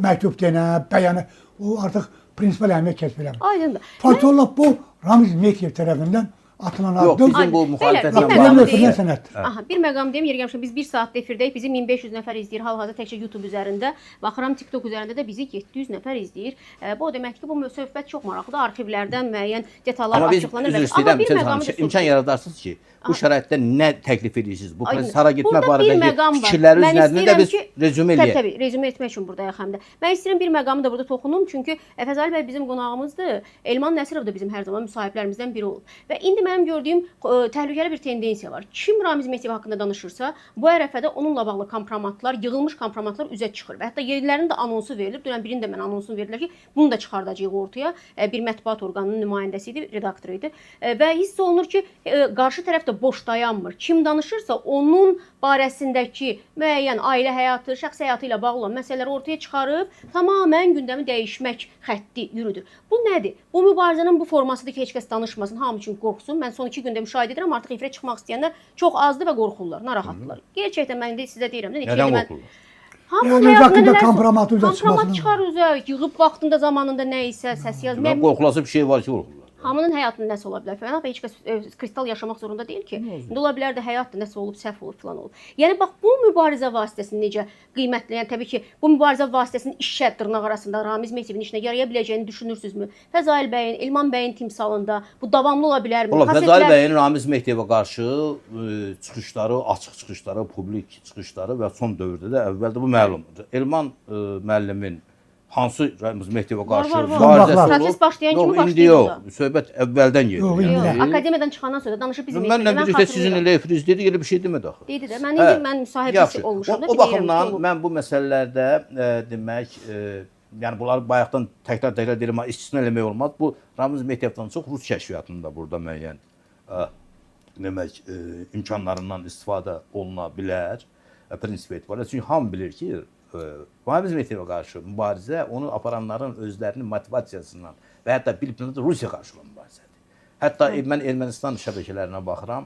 məktub denə, bəyanı. O artıq prinsipal əhəmiyyət kəsb eləmir. Aydındır. Faktörlər bu Ramiz Mehdiyev tərəfindən atılan Yox, addım. bizim bu müxalifətlə Belə, Belə məqam götürülən deyil. sənətdir. Aha, bir məqam deyim, yeri gəlmişəm, biz 1 saatda efirdəyik, bizi 1500 nəfər izləyir hal-hazırda təkcə YouTube üzərində. Baxıram TikTok üzərində də bizi 700 nəfər izləyir. Bu o deməkdir ki, bu söhbət çox maraqlıdır. Arxivlərdən müəyyən detallar Amma biz açıqlanır. üzr istəyirəm, Söz xanım, imkan yaradarsınız ki, bu şəraitdə nə təklif edirsiniz? Bu Aydın. sara getmə Burada bir barədəki məqam var. fikirləri Mən üzərində də istəyirəm biz ki, rezümə Təbii, eləyək. təbii, rezümə etmək üçün buradayıq həm də. Mən istəyirəm bir məqamı da burada toxunum, çünki Fəzali bəy bizim qonağımızdır. Elman Nəsirov da bizim hər zaman müsahiblərimizdən biri olub. Və indi mənim gördüyüm təhlükəli bir tendensiya var. Kim Ramiz Mehdiyev haqqında danışırsa, bu ərəfədə onunla bağlı kompromatlar, yığılmış kompromatlar üzə çıxır və hətta yerlərinin də anonsu verilib. Dünən birinin də mən anonsunu verdilər ki, bunu da çıxardacağıq ortaya. Bir mətbuat orqanının nümayəndəsi idi, redaktoru idi. Və hiss olunur ki, qarşı tərəf də boş dayanmır. Kim danışırsa, onun barəsindəki müəyyən ailə həyatı, şəxsi həyatı ilə bağlı olan məsələləri ortaya çıxarıb tamamilə gündəmi dəyişmək xətti yürüdür. Bu nədir? Bu mübarizənin bu formasıdır ki, heç kəs danışmasın, hamı üçün qorxsun. Mən son 2 gündə müşahidə edirəm, artıq efirə çıxmaq istəyənlər çox azdır və qorxurlar, narahatdırlar. Gerçəkdən mən də sizə deyirəm də, Nədən qorxurlar? Hamının Yəni, həyatında haqqında nələrsə- kompromat üzə çıxmasını- kompromat çıxar üzə, yığıb vaxtında, zamanında nə isə səs yaz. Mən qorxulası bir şey var ki, qorxurlar. Hamının həyatında nəsə ola bilər. Fənan heç kəs kristal yaşamaq zorunda deyil ki. İndi ola bilər də həyatda nəsə olub, səhv olub filan olub. Yəni bax bu mübarizə vasitəsini necə qiymətləyən, təbii ki, bu mübarizə vasitəsinin işə dırnaq arasında Ramiz Mehdiyevin işinə yaraya biləcəyini düşünürsünüzmü? Fəzail bəyin, İlman bəyin timsalında bu davamlı ola bilərmi? Valla Fəzali bəyin Ramiz Mehdiyevə qarşı çıxışları, açıq çıxışları, publik çıxışları və son dövrdə də əvvəldə bu məlumdur. Elman müəllimin hansı Ramiz Mehdiyevə qarşı var. Mübarizəsi olub? Proses başlayan kimi Yox, indi başlayır yox. da. Söhbət əvvəldən Yox, gedir. indi. Yox, akademiyadan çıxandan sonra danışıb bizim Mənlə birlikdə sizin elə efiriz dedi, elə bir şey demədi axı. Deyildi də. Mən indi mən müsahibisi Yaxşı. olmuşam da. O bilirəm ki, baxımdan olub. mən bu məsələlərdə demək, yəni bunları bayaqdan təkrar deyirəm, istisna eləmək olmaz. Bu Ramiz Mehdiyevdən çox Rus kəşfiyyatının da burada müəyyən demək imkanlarından istifadə oluna bilər. Prinsip etibarı. Çünki hamı bilir ki, Ramiz Mehdiyevə qarşı mübarizə onu aparanların özlərinin motivasiyasından və hətta bilib Rusiya qarşı olan mübarizədir. Hətta mən Ermənistan şəbəkələrinə baxıram,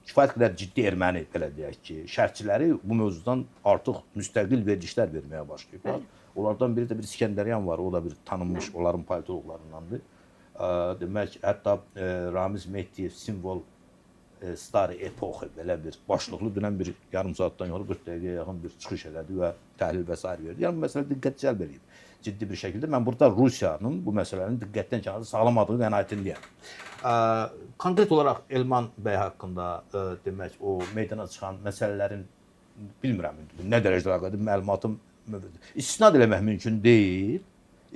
kifayət qədər ciddi erməni belə deyək ki, şərhçiləri bu mövzudan artıq müstəqil verilişlər verməyə başlayıblar. Onlardan biri də bir İskəndəryan var, o da bir tanınmış onların politologlarındandır. Demək, hətta Ramiz Mehdiyev simvol Stari epoxi belə bir başlıqlı dünən bir yarım saatdan sonra 40 dəqiqəyə yaxın bir çıxış elədi və təhlil və s. verdi. Yəni bu məsələ diqqət cəlb edib. Ciddi bir şəkildə mən burada Rusiyanın bu məsələnin diqqətdən kənarda sağlamadığı qənaətindəyəm. Konkret olaraq Elman bəy haqqında demək o meydana çıxan məsələlərin bilmirəm nə dərəcədə haqqında məlumatım istisna eləmək mümkün deyil.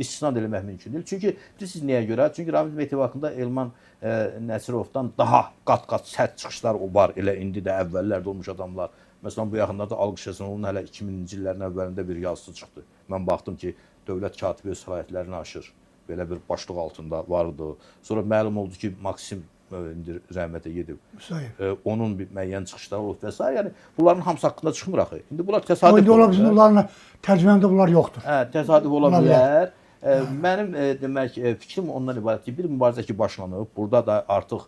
İstisna eləmək mümkün deyil. Çünki bilirsiniz nəyə görə? Çünki Ramiz Mehdiyev haqqında Elman Nəsirovdan daha qat-qat sərt çıxışlar var. Elə indi də əvvəllərdə olmuş adamlar. Məsələn bu yaxınlarda Alqış Həsənovun hələ 2000-ci illərin əvvəlində bir yazısı çıxdı. Mən baxdım ki, dövlət katibi öz səlahiyyətlərini aşır. Belə bir başlıq altında vardı. Sonra məlum oldu ki, Maksim indi rəhmətə gedib. Onun bir müəyyən çıxışları olub və s. Yəni bunların hamısı haqqında çıxmır axı. İndi bunlar təsadüf. İndi ola bizim onlarla tərcüməndə bunlar yoxdur. Hə, təsadüf ola bilər. Mənim demək fikrim ondan ibarət ki, bir mübarizə ki başlanıb, burada da artıq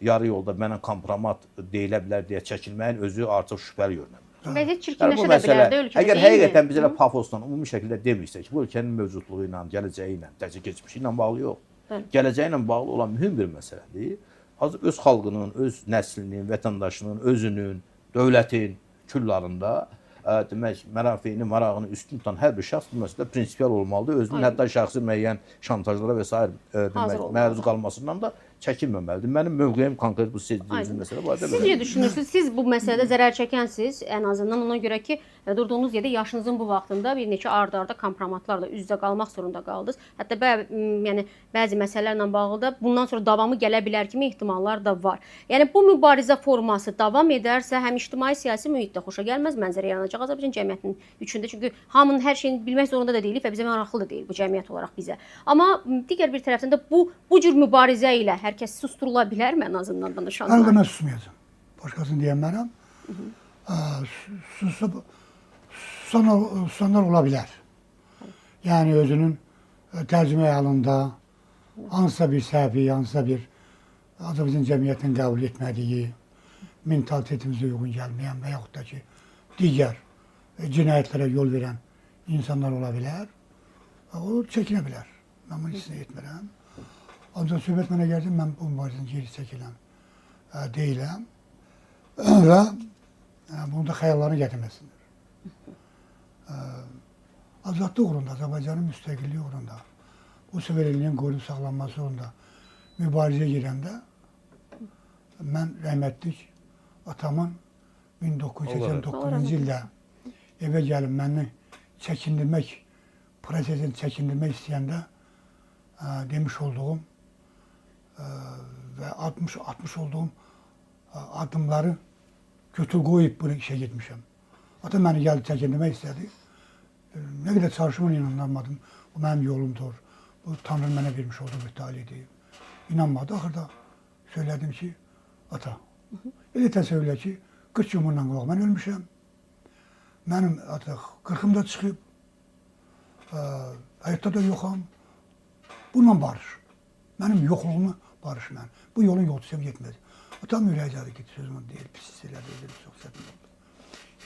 yarı yolda mənə kompromat deyilə bilər deyə çəkilməyin özü artıq şübhəli görünür. Vəziyyət Yəni çirkinləşə bu də məsələ, bilər də ölkədə. əgər həqiqətən biz elə pafosla, ümumi şəkildə demirsək ki, bu ölkənin mövcudluğu ilə, gələcəyi ilə, təkcə keçmişi ilə bağlı yox, gələcəyi ilə bağlı olan mühüm bir məsələdir. Hazır öz xalqının, öz nəslinin, vətəndaşının, özünün, dövlətin küllarında demək, mənafeyini, marağını üstün tutan hər bir şəxs bu məsələdə prinsipial olmalıdır. Özünün hətta şəxsi müəyyən şantajlara və s. demək, məruz qalmasından da çəkinməməlidir. Mənim mövqeyim konkret bu sezdiğiniz məsələ var. Siz necə düşünürsünüz? Siz bu məsələdə zərər çəkənsiz, ən azından ona görə ki, durduğunuz yerdə yaşınızın bu vaxtında bir neçə ard-arda kompromatlarla üz-üzə qalmaq zorunda qaldınız. Hətta yəni bəzi məsələlərlə bağlı da bundan sonra davamı gələ bilər kimi ehtimallar da var. Yəni bu mübarizə forması davam edərsə, həm ictimai siyasi mühitdə xoşa gəlməz mənzərə yaranacaq Azərbaycan cəmiyyətinin üçündə. Çünki hamının hər şeyini bilmək zorunda da deyilik və bizə maraqlı da deyil bu cəmiyyət olaraq bizə. Amma digər bir tərəfdən də bu cür mübarizə ilə hər kəs susturula bilərmi ən azından danışanlar? Əldə mən susmayacağam. Başqasını deyənmərəm. Susanlar ola bilər. Yəni özünün tərcümə halında hansısa bir səhvi, hansısa bir Azərbaycan cəmiyyətinin qəbul etmədiyi, mentalitetimizə uyğun gəlməyən və yaxud da ki, digər cinayətlərə yol verən insanlar ola bilər. O çəkinə bilər. Mən bunu istisna etmirəm. Ancaq söhbət mənə gəldi, mən bu mübarizədən geri çəkilən deyiləm və bunu da xəyallarına gətirməsinlər. Azadlıq uğrunda, Azərbaycanın müstəqilliyi uğrunda, bu suverenliyin qorunub saxlanması uğrunda mübarizə girəndə mən rəhmətlik atamın 1989-cu ildə evə gəlib məni çəkindirmək, prosesini çəkindirmək istəyəndə demiş olduğum və atmış olduğum addımları götür qoyub bunu işə getmişəm. Ata məni gəldi çəkindirmək istədi. Nə qədər çalışımla inanmadım. Bu mənim yolumdur. Bu Tanrı mənə vermiş olduğu bir talihdir. İnanmadı. Axırda söylədim ki, ata, elə təsəvvür elə ki, 40 yumurla qulaq mən ölmüşəm. Mənim artıq 40-ım da çıxıb. Həyatda da yoxam. Bununla barış. Mənim yoxluğumu barış mən. Bu yolun yolçusuyam getməz. Atam ürəkcəli getdi, sözümü deyil, pis elədi, çox səhv oldu.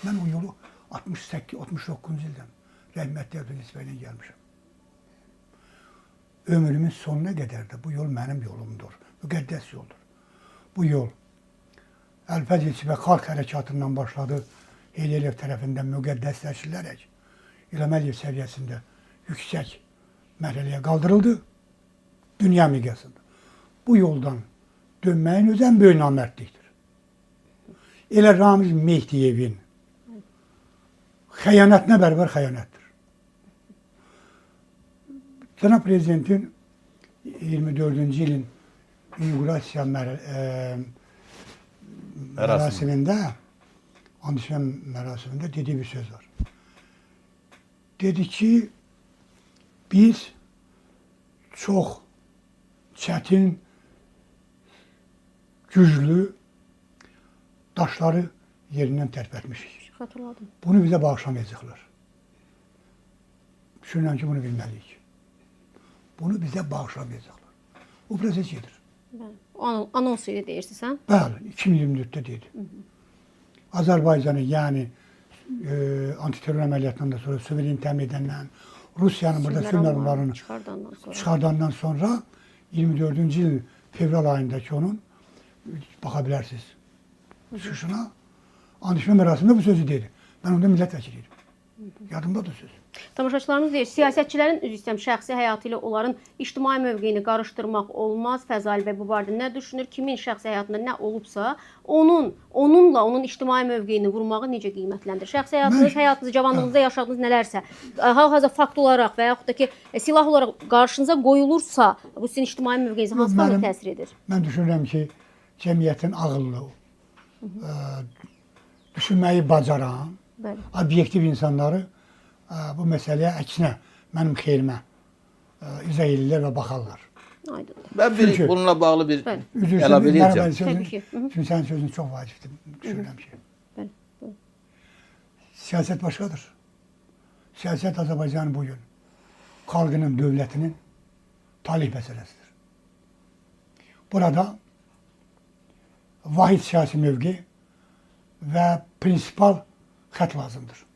Mən o yolu 69-cu ildən rəhmətli Əbdülhəs bəylə gəlmişəm. Ömrümün sonuna qədər də bu yol mənim yolumdur. Müqəddəs yoldur. Bu yol Əlfəz İlçibə xalq hərəkatından başladı. Heyliyev tərəfindən müqəddəsləşilərək İlham Əliyev səviyyəsində yüksək mərhələyə qaldırıldı. Dünya miqyasında. Bu yoldan dönməyin özü ən böyük namərdlikdir. Elə Ramiz Mehdiyevin xəyanətinə bərabər xəyanətdir. Cənab Prezidentin 24-cü ilin inaugurasiya mərasimində, andışman mərasimində dediyi bir söz var. Dedi ki, biz çox çətin, güclü daşları yerindən tərpətmişik. Xatırladım. Bunu bizə bağışlamayacaqlar. Düşünürəm ki, bunu bilməliyik. Bunu bizə bağışlamayacaqlar. O proses gedir. Anons ilə deyirsən sən? Bəli, 2024-də dedi. Azərbaycanı, yəni antiterror əməliyyatından da sonra suveren təmin edəndən, Rusiyanın burada sülhməramlarını çıxardandan sonra 24-cü il fevral ayındakı onun baxa bilərsiniz çıxışına andışma mərasimində bu sözü dedi. Mən onda millət vəkiliydim. Yadımdadır söz. Tamaşaçılarımız deyir, siyasətçilərin üzr istəyirəm, şəxsi həyatı ilə onların ictimai mövqeyini qarışdırmaq olmaz. Fəzali bəy bu barədə nə düşünür? Kimin şəxsi həyatında nə olubsa, onunla onun ictimai mövqeyini vurmağı necə qiymətləndirir? Şəxsi həyatınız, cavanlığınızda yaşadığınız nələrsə, hal-hazırda fakt olaraq və yaxud da ki, silah olaraq qarşınıza qoyulursa, bu sizin ictimai mövqeyiniz hansı qalıqda təsir edir? Mən düşünürəm ki, cəmiyyətin ağıllı, düşünməyi bacaran, obyektiv insanları bu məsələyə əksinə, mənim xeyrimə izah edirlər və baxarlar. Aydındır. Mən bununla bağlı bir əlavə edəcəm. Çünki sənin sözün çox vacibdir, düşünürəm ki. Siyasət başqadır. Siyasət Azərbaycanın bugün xalqının, dövlətinin talih məsələsidir. Burada vahid siyasi mövqe və prinsipal xət lazımdır.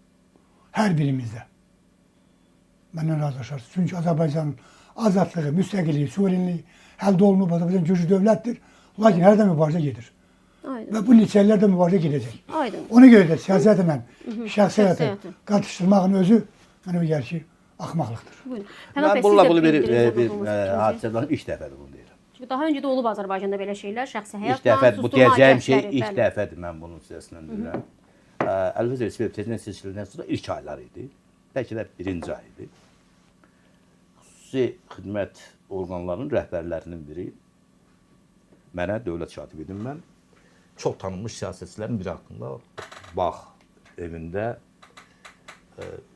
Hər birimizdə. Məndən razılaşarsınız. Çünki Azərbaycanın azadlığı, müstəqilliyi, suverenliyi əldə olunub, Azərbaycan güclü dövlətdir. Lakin hər də mübarizə gedir. Aydın. Və bu neçə illərdə mübarizə gedəcək. Aydın. Ona görə də siyasətlə şəxsi həyatı qatışdırmağın özü mənə gəlir ki, axmaqlıqdır. Mən bununla bunu bir hadisədən ilk dəfədir bunu deyirəm. Çünki daha öncə də olub Azərbaycanda belə şeylər, şəxsi həyatla, İlk dəfə bu deyəcəyim şey cəhdləri, ilk dəfədir mən bunun siyasətlə deyirəm. Əlbəttə Respublika prezident seçildikdən sonra ilk aylar idi. Bəlkə də birinci ay idi. Xüsusi xidmət orqanlarının rəhbərlərinin biri mənə dövlət katibi idim mən. Çox tanınmış siyasətçilərin biri haqqında Bağ evində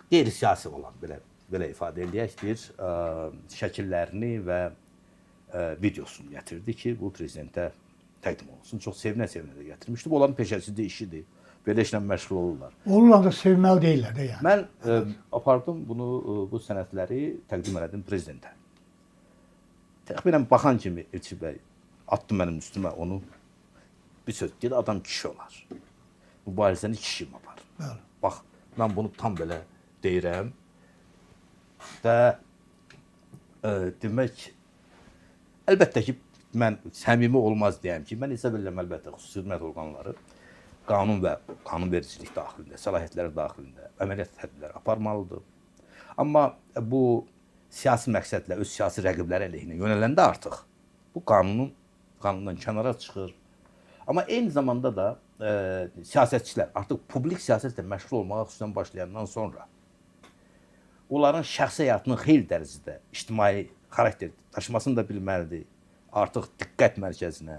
qeyri-siyasi olan belə ifadə edək bir şəkillərini və videosunu gətirdi ki, bu prezidentə təqdim olunsun. Çox sevinə-sevinə də gətirmişdi. Bu onların peşəsidir, işidir. Belə işlə məşğul olurlar. Olurlar da sevməli deyirlər də yəni. Mən apardım bu sənədləri təqdim elədim prezidentə. Təxminən baxan kimi Elçi bəy atdı mənim üstümə onu. Bir söz dedi, adam kişi olar. Mübarizəni kişi apar. Bax, mən bunu tam belə deyirəm və demək, əlbəttə ki, mən səmimi olmaz deyəm ki, mən hesab edirəm əlbəttə xüsusi xidmət orqanları qanun və qanunvericilik daxilində, səlahiyyətləri daxilində əməliyyat tədbirləri aparmalıdır. Amma bu siyasi məqsədlə öz siyasi rəqibləri əleyhinə yönələndə artıq bu qanundan kənara çıxır. Amma eyni zamanda da siyasətçilər artıq publik siyasətlə məşğul olmağa xüsusən başlayandan sonra onların şəxsi həyatının xeyli dərəcədə ictimai xarakter daşımasını da bilməlidir. Artıq diqqət mərkəzinə,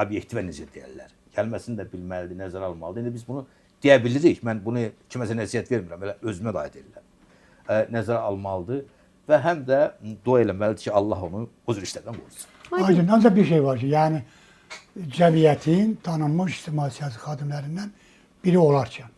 obyektivə necə deyərlər, gəlməsini də bilməlidir, nəzərə almalıdır. İndi biz bunu deyə bilirik, mən bunu kiməsə nəsihət vermirəm, elə özümə də aid edirəm. Nəzərə almalıdır və həm də dua eləməlidir ki, Allah onu o cür işlərdən qorusun. Aydın, ancaq bir şey var ki, yəni cəmiyyətin tanınmış ictimai siyasi xadimlərindən biri olarkən,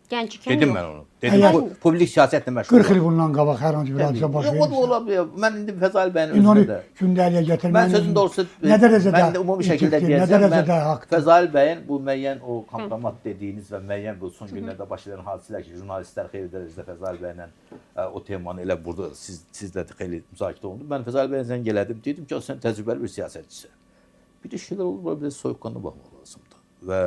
Gənc ikən Dedim yox. mən onu. Dedim, publik siyasətlə məşğul 40 il bundan qabaq hər hansı bir hadisə baş Yox, o da verirsə, ola bilər. Mən indi Fəzail bəyin indi onu özündə də. gündəliyə Mən gətirmənin sözün doğrusu, nə dərəcədə mən də ümumi şəkildə etikdir, nə deyəcəm, dərəcədə mən haqdır. Fəzail bəyin bu müəyyən o kompromat dediyiniz və müəyyən bu son günlərdə baş verən hadisələr ki, jurnalistlər xeyli dərəcədə Fəzail bəylə o temanı elə burada sizlə də xeyli müzakirə olundu. Mən Fəzail bəyə zəng elədim, dedim ki, sən təcrübəli bir siyasətçisən. Bir də şeylər olur, bir də soyuqqanlı baxmaq lazımdır və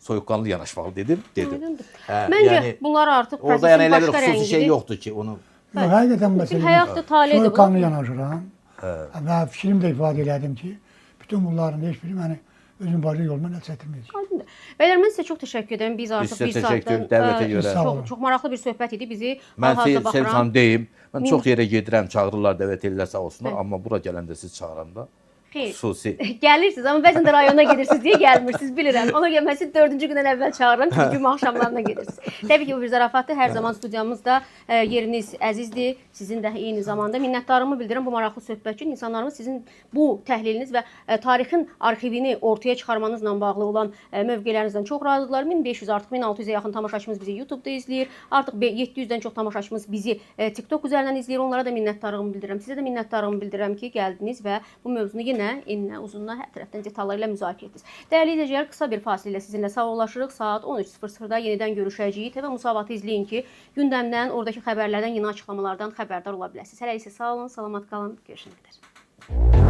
soyuqqanlı yanaşmalı dedim. Aydındır. Məncə bunlar artıq orada yəni prosesin elə bir başqa xüsusi şey rəngidir. yoxdur ki, onu Yox, həqiqətən Bir məsələ həyat da taledir. soyuqqanlı yanaşıram və fikrimdə ifadə elədim ki, bütün bunların heç biri məni özüm barı yoluma nə çətirməyəcək. Aydındır. Bəylər, mən sizə çox təşəkkür edirəm. Biz artıq sizə bir təşəkkür saatdan dəvətə görə. Sağ olun. çox maraqlı bir söhbət idi. Bizi Mən hal-hazırda Sevcan baxıram. deyim. Mən çox yerə gedirəm, çağırırlar, dəvət edirlər sağ olsunlar, amma bura gələndə siz çağıranda Xeyr. xüsusi Gəlirsiniz, amma bəzən də rayona gedirsiniz deyə gəlmirsiniz, bilirəm. Ona görə mən sizi 4-cü gündən əvvəl çağırıram, çünki cümə axşamlarına gedirsiniz. Təbii ki, bu bir zarafatdır. Hər zaman studiyamızda yeriniz əzizdir. Sizin də eyni zamanda minnətdarlığımı bildirirəm bu maraqlı söhbət üçün. İnsanlarımız sizin bu təhliliniz və tarixin arxivini ortaya çıxarmanızla bağlı olan mövqelərinizdən çox razıdırlar. 1500 artıq 1600-ə yaxın tamaşaçımız bizi YouTube-da izləyir. Artıq 700-dən çox tamaşaçımız bizi TikTok üzərindən izləyir. Onlara da minnətdarlığımı bildirirəm. Sizə də minnətdarlığımı bildirirəm ki, gəldiniz və bu mövzunu yenə enə, uzununa, hər tərəfdən detalları ilə müzakirə etdiniz. Dəyərli izləyicilər, qısa bir fasilə ilə sizinlə sağollaşırıq. Saat 13:00-da yenidən görüşəcəyik. TV Musavatı izləyin ki, gündəmdən, oradakı xəbərlərdən, yeni açıqlamalardan xəbərdar ola biləsiniz. Hələlik isə sağ olun, salamat qalın. Görüşənə qədər.